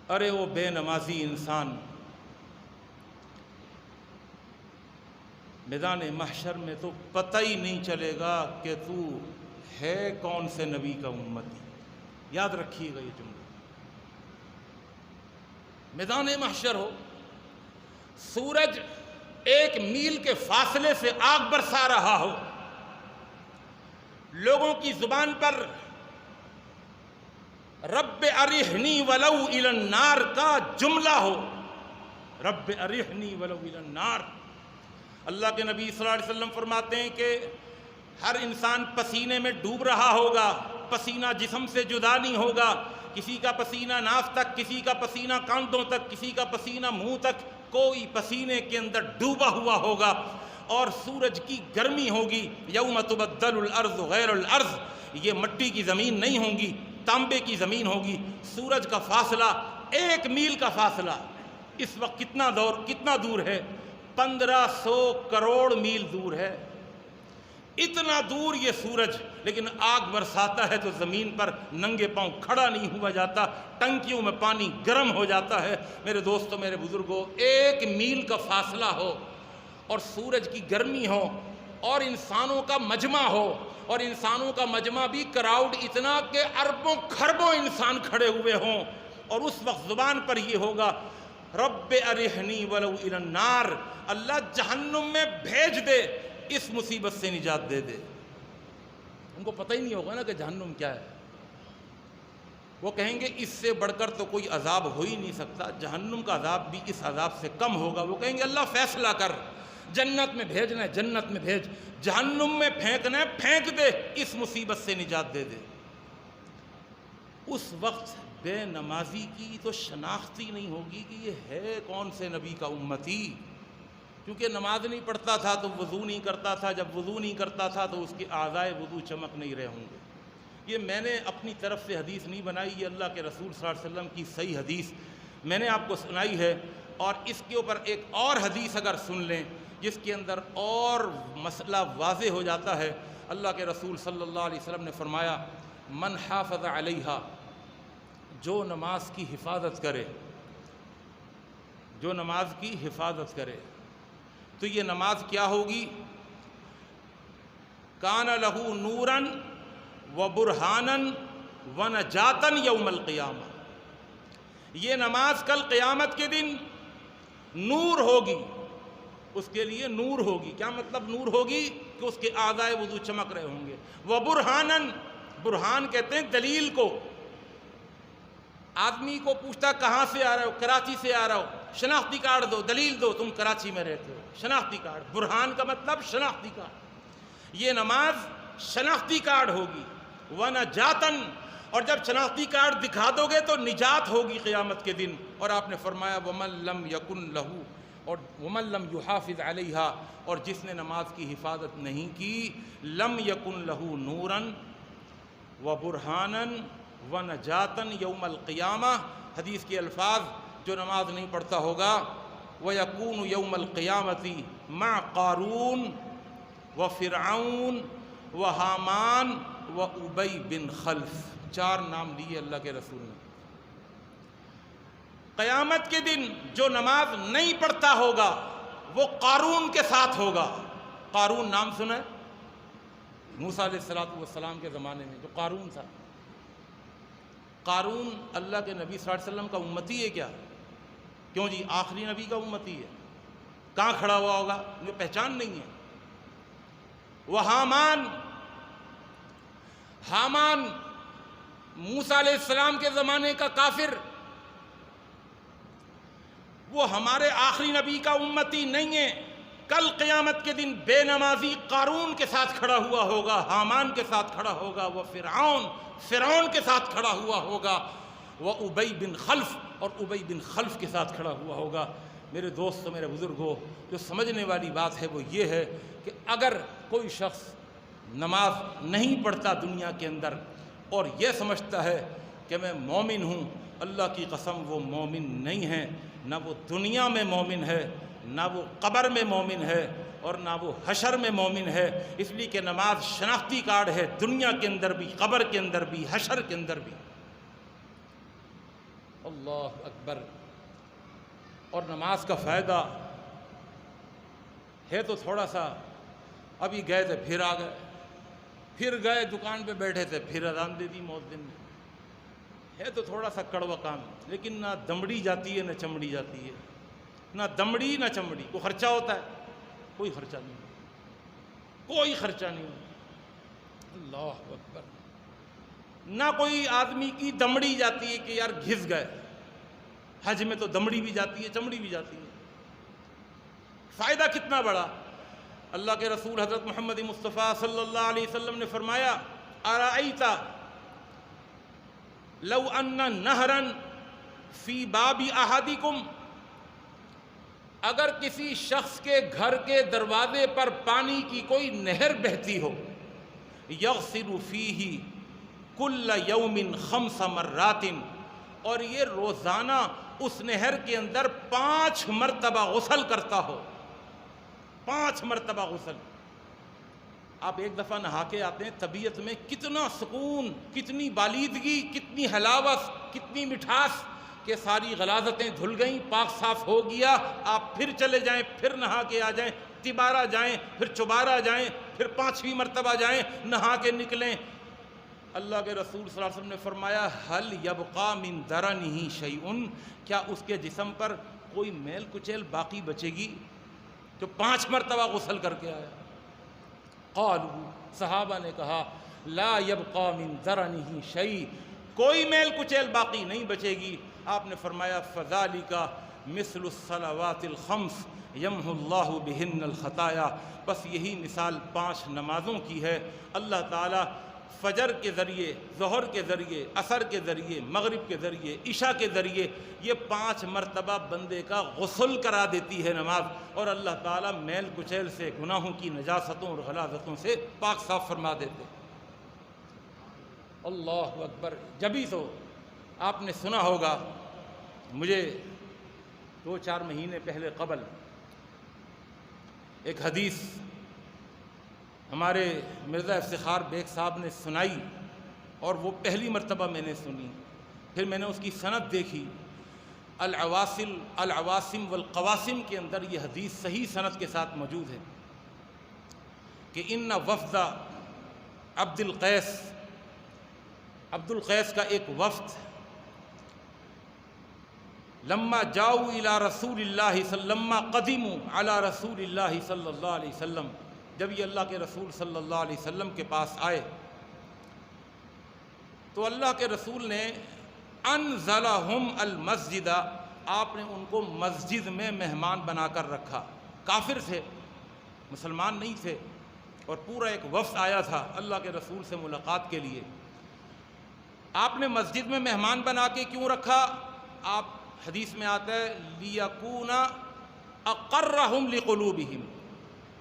ارے وہ بے نمازی انسان، میدان محشر میں تو پتہ ہی نہیں چلے گا کہ تو ہے کون سے نبی کا امتی۔ یاد رکھیے گا یہ جملہ۔ میدان محشر ہو، سورج 1 میل کے فاصلے سے آگ برسا رہا ہو، لوگوں کی زبان پر رب ارحنی ولو الی النار کا جملہ ہو، رب ارحنی ولو الی النار۔ اللہ کے نبی صلی اللہ علیہ وسلم فرماتے ہیں کہ ہر انسان پسینے میں ڈوب رہا ہوگا، پسینہ جسم سے جدا نہیں ہوگا، کسی کا پسینہ ناف تک، کسی کا پسینہ کاندھوں تک، کسی کا پسینہ منہ تک، کوئی پسینے کے اندر ڈوبا ہوا ہوگا، اور سورج کی گرمی ہوگی۔ یوم تبدل الارض غیر الارض، یہ مٹی کی زمین نہیں ہوگی، تانبے کی زمین ہوگی۔ سورج کا فاصلہ 1 میل کا فاصلہ اس وقت کتنا دور ہے؟ 1500 کروڑ میل دور ہے۔ اتنا دور یہ سورج، لیکن آگ برساتا ہے تو زمین پر ننگے پاؤں کھڑا نہیں ہوا جاتا، ٹنکیوں میں پانی گرم ہو جاتا ہے۔ میرے دوستو، میرے بزرگوں، 1 میل کا فاصلہ ہو اور سورج کی گرمی ہو اور انسانوں کا مجمع ہو، اور انسانوں کا مجمع بھی کراؤڈ اتنا کہ اربوں کھربوں انسان کھڑے ہوئے ہوں، اور اس وقت زبان پر یہ ہوگا رب ارحنی ولو الی النار، اللہ جہنم میں بھیج دے، اس مصیبت سے نجات دے دے۔ ان کو پتہ ہی نہیں ہوگا نا کہ جہنم کیا ہے۔ وہ کہیں گے اس سے بڑھ کر تو کوئی عذاب ہو ہی نہیں سکتا، جہنم کا عذاب بھی اس عذاب سے کم ہوگا۔ وہ کہیں گے اللہ فیصلہ کر، جنت میں بھیجنا ہے جنت میں بھیج، جہنم میں پھینکنا ہے پھینک دے، اس مصیبت سے نجات دے دے۔ اس وقت بے نمازی کی تو شناخت ہی نہیں ہوگی کہ یہ ہے کون سے نبی کا امتی، کیونکہ نماز نہیں پڑھتا تھا تو وضو نہیں کرتا تھا، جب وضو نہیں کرتا تھا تو اس کے اعضائے وضو چمک نہیں رہے ہوں گے۔ یہ میں نے اپنی طرف سے حدیث نہیں بنائی، یہ اللہ کے رسول صلی اللہ علیہ وسلم کی صحیح حدیث میں نے آپ کو سنائی ہے، اور اس کے اوپر ایک اور حدیث اگر سن لیں جس کے اندر اور مسئلہ واضح ہو جاتا ہے۔ اللہ کے رسول صلی اللہ علیہ وسلم نے فرمایا، من حافظ علیہا، جو نماز کی حفاظت کرے، جو نماز کی حفاظت کرے، تو یہ نماز کیا ہوگی؟ کان لہو نوراً و برہاناً و نجاتاً یوم القیامہ، یہ نماز کل قیامت کے دن نور ہوگی، اس کے لیے نور ہوگی۔ کیا مطلب نور ہوگی؟ کہ اس کے اعضائے وضو چمک رہے ہوں گے۔ و برہاناً، برہان کہتے ہیں دلیل کو۔ آدمی کو پوچھتا کہاں سے آ رہے ہو؟ کراچی سے آ رہا ہو، شناختی کارڈ دو، دلیل دو تم کراچی میں رہتے ہو، شناختی کارڈ۔ برہان کا مطلب شناختی کارڈ۔ یہ نماز شناختی کارڈ ہوگی۔ وَنَجَاتًا، اور جب شناختی کارڈ دکھا دو گے تو نجات ہوگی قیامت کے دن۔ اور آپ نے فرمایا وَمَن لَمْ يَكُنْ لَهُ، اور وَمَن لَمْ يُحَافِظْ عَلَيْهَا، اور جس نے نماز کی حفاظت نہیں کی، لَمْ يَكُنْ لَهُ نُورًا وَبُرْهَانًا وَنَجَاتًا یوم القیامہ۔ حدیث کے الفاظ، جو نماز نہیں پڑھتا ہوگا، وَيَكُونُ يَوْمَ الْقِيَامَةِ مَعَ قَارُونَ وَفِرْعَوْنَ وَحَامَانَ وَأُبَيْ بن خلف، 4 نام لیے اللہ کے رسول نے۔ قیامت کے دن جو نماز نہیں پڑھتا ہوگا وہ قارون کے ساتھ ہوگا۔ قارون نام سنا ہے؟ موسیٰ علیہ السلام کے زمانے میں جو قارون تھا۔ قارون اللہ کے نبی صلی اللہ علیہ وسلم کا امتی ہے کیا؟ کیوں جی، آخری نبی کا امتی ہے۔ کہاں کھڑا ہوا ہوگا؟ مجھے پہچان نہیں ہے۔ وہ حامان موسیٰ علیہ السلام کے زمانے کا کافر، وہ ہمارے آخری نبی کا امتی نہیں ہے۔ کل قیامت کے دن بے نمازی قارون کے ساتھ کھڑا ہوا ہوگا، حامان کے ساتھ کھڑا ہوگا، وہ فرعون کے ساتھ کھڑا ہوا ہوگا، وہ ابی بن خلف، اور ابی بن خلف کے ساتھ کھڑا ہوا ہوگا۔ میرے دوستو، میرے بزرگوں، جو سمجھنے والی بات ہے وہ یہ ہے کہ اگر کوئی شخص نماز نہیں پڑھتا دنیا کے اندر اور یہ سمجھتا ہے کہ میں مومن ہوں، اللہ کی قسم وہ مومن نہیں ہے، نہ وہ دنیا میں مومن ہے، نہ وہ قبر میں مومن ہے، اور نہ وہ حشر میں مومن ہے، اس لیے کہ نماز شناختی کارڈ ہے، دنیا کے اندر بھی، قبر کے اندر بھی، حشر کے اندر بھی۔ اللہ اکبر۔ اور نماز کا فائدہ ہے تو تھوڑا سا، ابھی گئے تھے پھر آ گئے، پھر گئے دکان پہ بیٹھے تھے پھر اذان دے دی مؤذن نے، ہے تو تھوڑا سا کڑوا کام، لیکن نہ دمڑی جاتی ہے نہ چمڑی جاتی ہے، نہ دمڑی نہ چمڑی۔ کوئی خرچہ ہوتا ہے؟ کوئی خرچہ نہیں، کوئی خرچہ نہیں۔ اللہ اکبر۔ نہ کوئی آدمی کی دمڑی جاتی ہے کہ یار گھس گئے، حج میں تو دمڑی بھی جاتی ہے چمڑی بھی جاتی ہے۔ فائدہ کتنا بڑا! اللہ کے رسول حضرت محمد مصطفیٰ صلی اللہ علیہ وسلم نے فرمایا، ارأیت لو ان نہرا فی باب احدکم، اگر کسی شخص کے گھر کے دروازے پر پانی کی کوئی نہر بہتی ہو، یغسل فیہ کل یوم 5 مرات، اور یہ روزانہ اس نہر کے اندر 5 مرتبہ غسل کرتا ہو، 5 مرتبہ غسل۔ آپ ایک دفعہ نہا کے آتے ہیں، طبیعت میں کتنا سکون، کتنی بالیدگی، کتنی حلاوت، کتنی مٹھاس کہ ساری غلاظتیں دھل گئیں، پاک صاف ہو گیا۔ آپ پھر چلے جائیں، پھر نہا کے آ جائیں، تبارہ جائیں، پھر چبارہ جائیں، پھر 5ویں مرتبہ جائیں، نہا کے نکلیں۔ اللہ کے رسول صلی اللہ علیہ وسلم نے فرمایا، هل يبقى من درنه شيء، کیا اس کے جسم پر کوئی میل کچیل باقی بچے گی جو 5 مرتبہ غسل کر کے آیا؟ قالوا، صحابہ نے کہا، لا يبقى من درنه شيء، کوئی میل کچیل باقی نہیں بچے گی۔ آپ نے فرمایا، فذلك مثل الصلوات الخمس یمحو اللہ بہن الخطایا، بس یہی مثال 5 نمازوں کی ہے۔ اللہ تعالیٰ فجر کے ذریعے، ظہر کے ذریعے، عصر کے ذریعے، مغرب کے ذریعے، عشاء کے ذریعے یہ 5 مرتبہ بندے کا غسل کرا دیتی ہے نماز، اور اللہ تعالیٰ میل کچیل سے، گناہوں کی نجاستوں اور غلاظتوں سے پاک صاف فرما دیتے۔ اللہ اکبر۔ جبھی تو آپ نے سنا ہوگا، مجھے 2-4 مہینے پہلے قبل ایک حدیث ہمارے مرزا افتخار بیگ صاحب نے سنائی، اور وہ پہلی مرتبہ میں نے سنی، پھر میں نے اس کی سند دیکھی۔ العواسم والقواسم کے اندر یہ حدیث صحیح سند کے ساتھ موجود ہے کہ ان وفد عبد القیس کا ایک وفد لما جاؤ الی رسول اللہ لما قدموا علی رسول اللہ صلی اللہ علیہ وسلم، جب یہ اللہ کے رسول صلی اللہ علیہ وسلم کے پاس آئے تو اللہ کے رسول نے انزلہم المسجد، آپ نے ان کو مسجد میں مہمان بنا کر رکھا۔ کافر تھے، مسلمان نہیں تھے، اور پورا ایک وفد آیا تھا اللہ کے رسول سے ملاقات کے لیے۔ آپ نے مسجد میں مہمان بنا کے کیوں رکھا؟ آپ حدیث میں آتا ہے لیکون اقرہم لقلوبہم،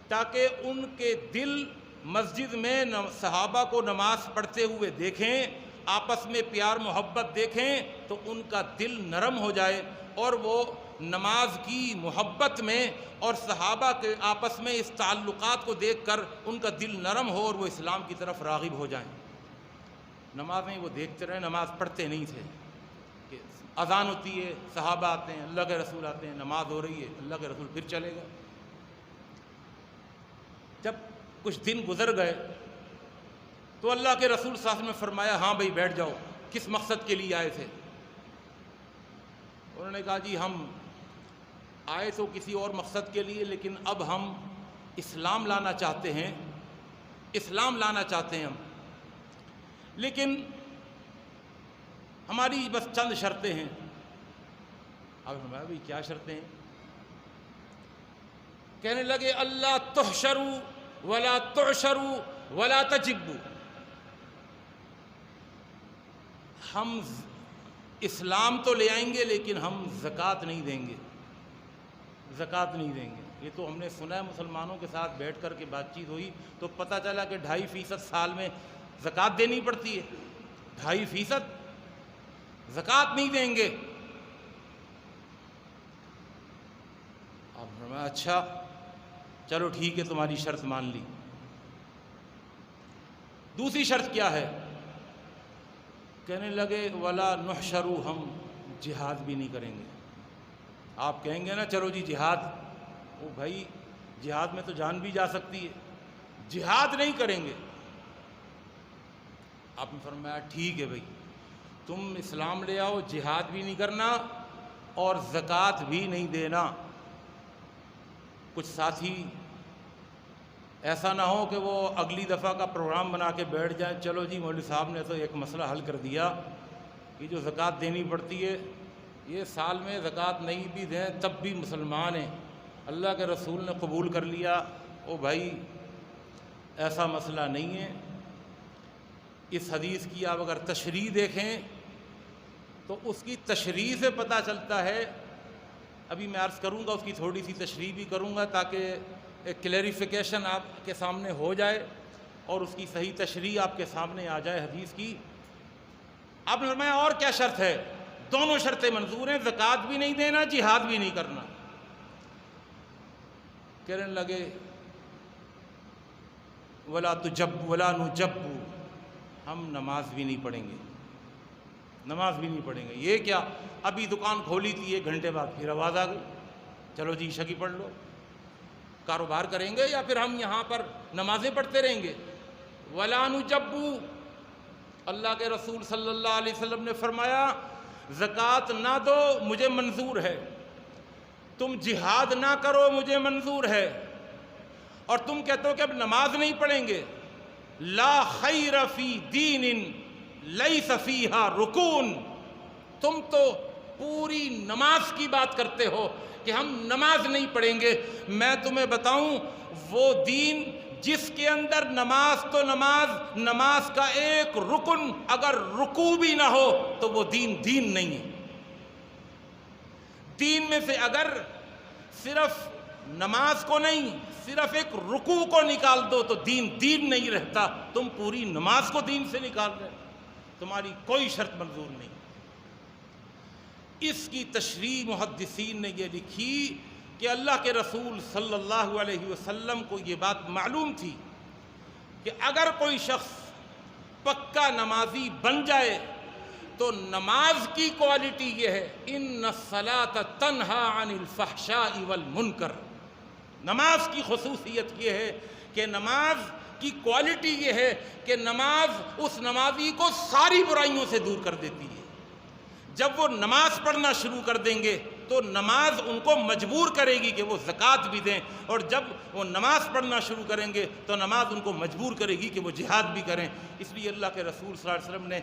تاکہ ان کے دل مسجد میں صحابہ کو نماز پڑھتے ہوئے دیکھیں، آپس میں پیار محبت دیکھیں تو ان کا دل نرم ہو جائے، اور وہ نماز کی محبت میں اور صحابہ کے آپس میں اس تعلقات کو دیکھ کر ان کا دل نرم ہو اور وہ اسلام کی طرف راغب ہو جائیں۔ نمازیں وہ دیکھتے رہے، نماز پڑھتے نہیں تھے۔ کہ اذان ہوتی ہے، صحابہ آتے ہیں، اللہ کے رسول آتے ہیں، نماز ہو رہی ہے، اللہ کے رسول پھر چلے گئے۔ جب کچھ دن گزر گئے تو اللہ کے رسول صلی اللہ علیہ وسلم نے فرمایا، ہاں بھائی بیٹھ جاؤ، کس مقصد کے لیے آئے تھے؟ انہوں نے کہا، جی ہم آئے تو کسی اور مقصد کے لیے، لیکن اب ہم اسلام لانا چاہتے ہیں، اسلام لانا چاہتے ہیں ہم، لیکن ہماری بس چند شرطیں ہیں۔ اب فرمایا، بھائی کیا شرطیں ہیں؟ کہنے لگے، اللہ تحشروا ولا تعشروا ولا تجبوا، ہم اسلام تو لے آئیں گے لیکن ہم زکوٰۃ نہیں دیں گے، زکوٰۃ نہیں دیں گے۔ یہ تو ہم نے سنا ہے، مسلمانوں کے ساتھ بیٹھ کر کے بات چیت ہوئی تو پتہ چلا کہ 2.5% سال میں زکوٰۃ دینی پڑتی ہے، 2.5% زکوٰۃ نہیں دیں گے۔ اب فرمایا اچھا چلو ٹھیک ہے، تمہاری شرط مان لی۔ دوسری شرط کیا ہے؟ کہنے لگے ولا نحشر، ہم جہاد بھی نہیں کریں گے۔ آپ کہیں گے نا چلو جی جہاد، او بھائی جہاد میں تو جان بھی جا سکتی ہے، جہاد نہیں کریں گے۔ آپ نے فرمایا ٹھیک ہے بھائی، تم اسلام لے آؤ، جہاد بھی نہیں کرنا اور زکوٰۃ بھی نہیں دینا۔ کچھ ساتھی ایسا نہ ہو کہ وہ اگلی دفعہ کا پروگرام بنا کے بیٹھ جائیں، چلو جی مولوی صاحب نے تو ایک مسئلہ حل کر دیا کہ جو زکوٰۃ دینی پڑتی ہے، یہ سال میں زکوٰۃ نہیں بھی دیں تب بھی مسلمان ہیں، اللہ کے رسول نے قبول کر لیا۔ او بھائی ایسا مسئلہ نہیں ہے۔ اس حدیث کی آپ اگر تشریح دیکھیں تو اس کی تشریح سے پتہ چلتا ہے، ابھی میں عرض کروں گا، اس کی تھوڑی سی تشریح بھی کروں گا تاکہ ایک کلیریفیکیشن آپ کے سامنے ہو جائے اور اس کی صحیح تشریح آپ کے سامنے آ جائے حدیث کی۔ آپ نے فرمایا اور کیا شرط ہے؟ دونوں شرطیں منظور ہیں، زکوٰۃ بھی نہیں دینا، جہاد بھی نہیں کرنا۔ کہنے لگے ولا نجب، ہم نماز بھی نہیں پڑھیں گے، نماز بھی نہیں پڑھیں گے۔ یہ کیا؟ ابھی دکان کھولی تھی، 1 گھنٹے بعد پھر آواز آ گئی، چلو جی عشاء کی پڑھ لو۔ کاروبار کریں گے یا پھر ہم یہاں پر نمازیں پڑھتے رہیں گے؟ ولا نجب، اللہ کے رسول صلی اللہ علیہ وسلم نے فرمایا زکوٰۃ نہ دو مجھے منظور ہے، تم جہاد نہ کرو مجھے منظور ہے، اور تم کہتے ہو کہ اب نماز نہیں پڑھیں گے۔ لا خیر فی دین لیس فیہا رکون، تم تو پوری نماز کی بات کرتے ہو کہ ہم نماز نہیں پڑھیں گے۔ میں تمہیں بتاؤں وہ دین جس کے اندر نماز تو نماز کا ایک رکن اگر رکوع بھی نہ ہو تو وہ دین نہیں ہے۔ دین میں سے اگر صرف نماز کو نہیں، صرف ایک رکوع کو نکال دو تو دین نہیں رہتا۔ تم پوری نماز کو دین سے نکال رہے، تمہاری کوئی شرط منظور نہیں۔ اس کی تشریح محدثین نے یہ لکھی کہ اللہ کے رسول صلی اللہ علیہ وسلم کو یہ بات معلوم تھی کہ اگر کوئی شخص پکا نمازی بن جائے تو نماز کی کوالٹی یہ ہے، ان الصلاۃ تنہی عن الفحشاء والمنکر۔ نماز کی خصوصیت یہ ہے کہ نماز کی کوالٹی یہ ہے کہ نماز اس نمازی کو ساری برائیوں سے دور کر دیتی ہے۔ جب وہ نماز پڑھنا شروع کر دیں گے تو نماز ان کو مجبور کرے گی کہ وہ زکوٰۃ بھی دیں، اور جب وہ نماز پڑھنا شروع کریں گے تو نماز ان کو مجبور کرے گی کہ وہ جہاد بھی کریں۔ اس لیے اللہ کے رسول صلی اللہ علیہ وسلم نے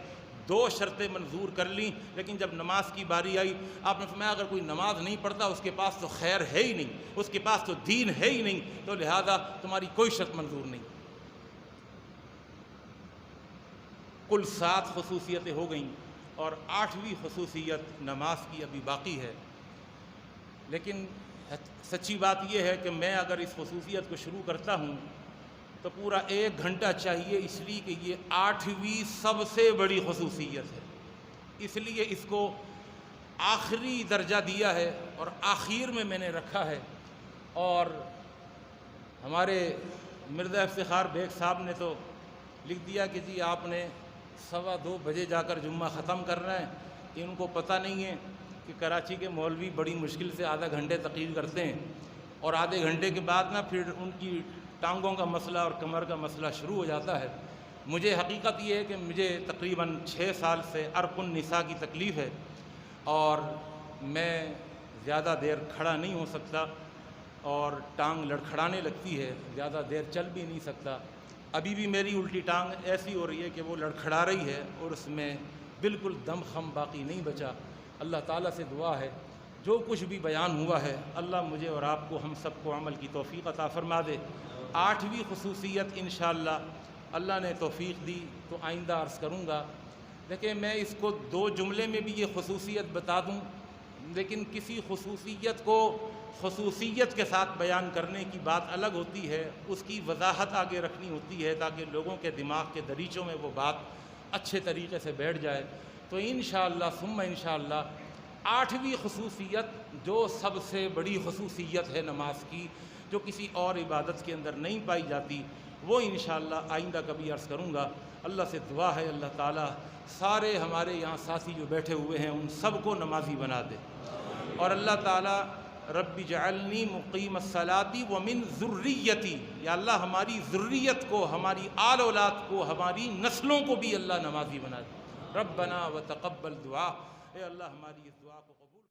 2 شرطیں منظور کر لیں، لیکن جب نماز کی باری آئی آپ نے فرمایا اگر کوئی نماز نہیں پڑھتا اس کے پاس تو خیر ہے ہی نہیں، اس کے پاس تو دین ہے ہی نہیں، تو لہذا تمہاری کوئی شرط منظور نہیں۔ کل 7 خصوصیتیں ہو گئیں اور 8ویں خصوصیت نماز کی ابھی باقی ہے، لیکن سچی بات یہ ہے کہ میں اگر اس خصوصیت کو شروع کرتا ہوں تو پورا 1 گھنٹہ چاہیے، اس لیے کہ یہ 8ویں سب سے بڑی خصوصیت ہے، اس لیے اس کو آخری درجہ دیا ہے اور آخر میں نے رکھا ہے۔ اور ہمارے مرزا افتخار بیگ صاحب نے تو لکھ دیا کہ جی آپ نے 2:15 بجے جا کر جمعہ ختم کرنا ہے۔ ان کو پتہ نہیں ہے کہ کراچی کے مولوی بڑی مشکل سے آدھا گھنٹے تقریر کرتے ہیں اور آدھے گھنٹے کے بعد پھر ان کی ٹانگوں کا مسئلہ اور کمر کا مسئلہ شروع ہو جاتا ہے۔ مجھے حقیقت یہ ہے کہ مجھے تقریباً 6 سال سے عرق النساء کی تکلیف ہے اور میں زیادہ دیر کھڑا نہیں ہو سکتا اور ٹانگ لڑکھڑانے لگتی ہے، زیادہ دیر چل بھی نہیں سکتا۔ ابھی بھی میری الٹی ٹانگ ایسی ہو رہی ہے کہ وہ لڑکھڑا رہی ہے اور اس میں بالکل دم خم باقی نہیں بچا۔ اللہ تعالیٰ سے دعا ہے جو کچھ بھی بیان ہوا ہے اللہ مجھے اور آپ کو ہم سب کو عمل کی توفیق عطا فرما دے۔ 8ویں خصوصیت انشاءاللہ اللہ نے توفیق دی تو آئندہ عرض کروں گا، لیکن میں اس کو 2 جملے میں بھی یہ خصوصیت بتا دوں، لیکن کسی خصوصیت کو خصوصیت کے ساتھ بیان کرنے کی بات الگ ہوتی ہے، اس کی وضاحت آگے رکھنی ہوتی ہے تاکہ لوگوں کے دماغ کے دریچوں میں وہ بات اچھے طریقے سے بیٹھ جائے۔ تو انشاءاللہ ثم انشاءاللہ 8ویں خصوصیت جو سب سے بڑی خصوصیت ہے نماز کی، جو کسی اور عبادت کے اندر نہیں پائی جاتی، وہ انشاءاللہ آئندہ کبھی عرض کروں گا۔ اللہ سے دعا ہے اللہ تعالیٰ سارے ہمارے یہاں ساتھی جو بیٹھے ہوئے ہیں ان سب کو نمازی بنا دے، اور اللہ تعالیٰ رب جعلنی مقیم الصلاۃ ومن ذریتی، یا اللہ ہماری ذریت کو، ہماری آل اولاد کو، ہماری نسلوں کو بھی اللہ نمازی بنا دے۔ ربنا وتقبل دعا، اے اللہ ہماری اس دعا کو قبول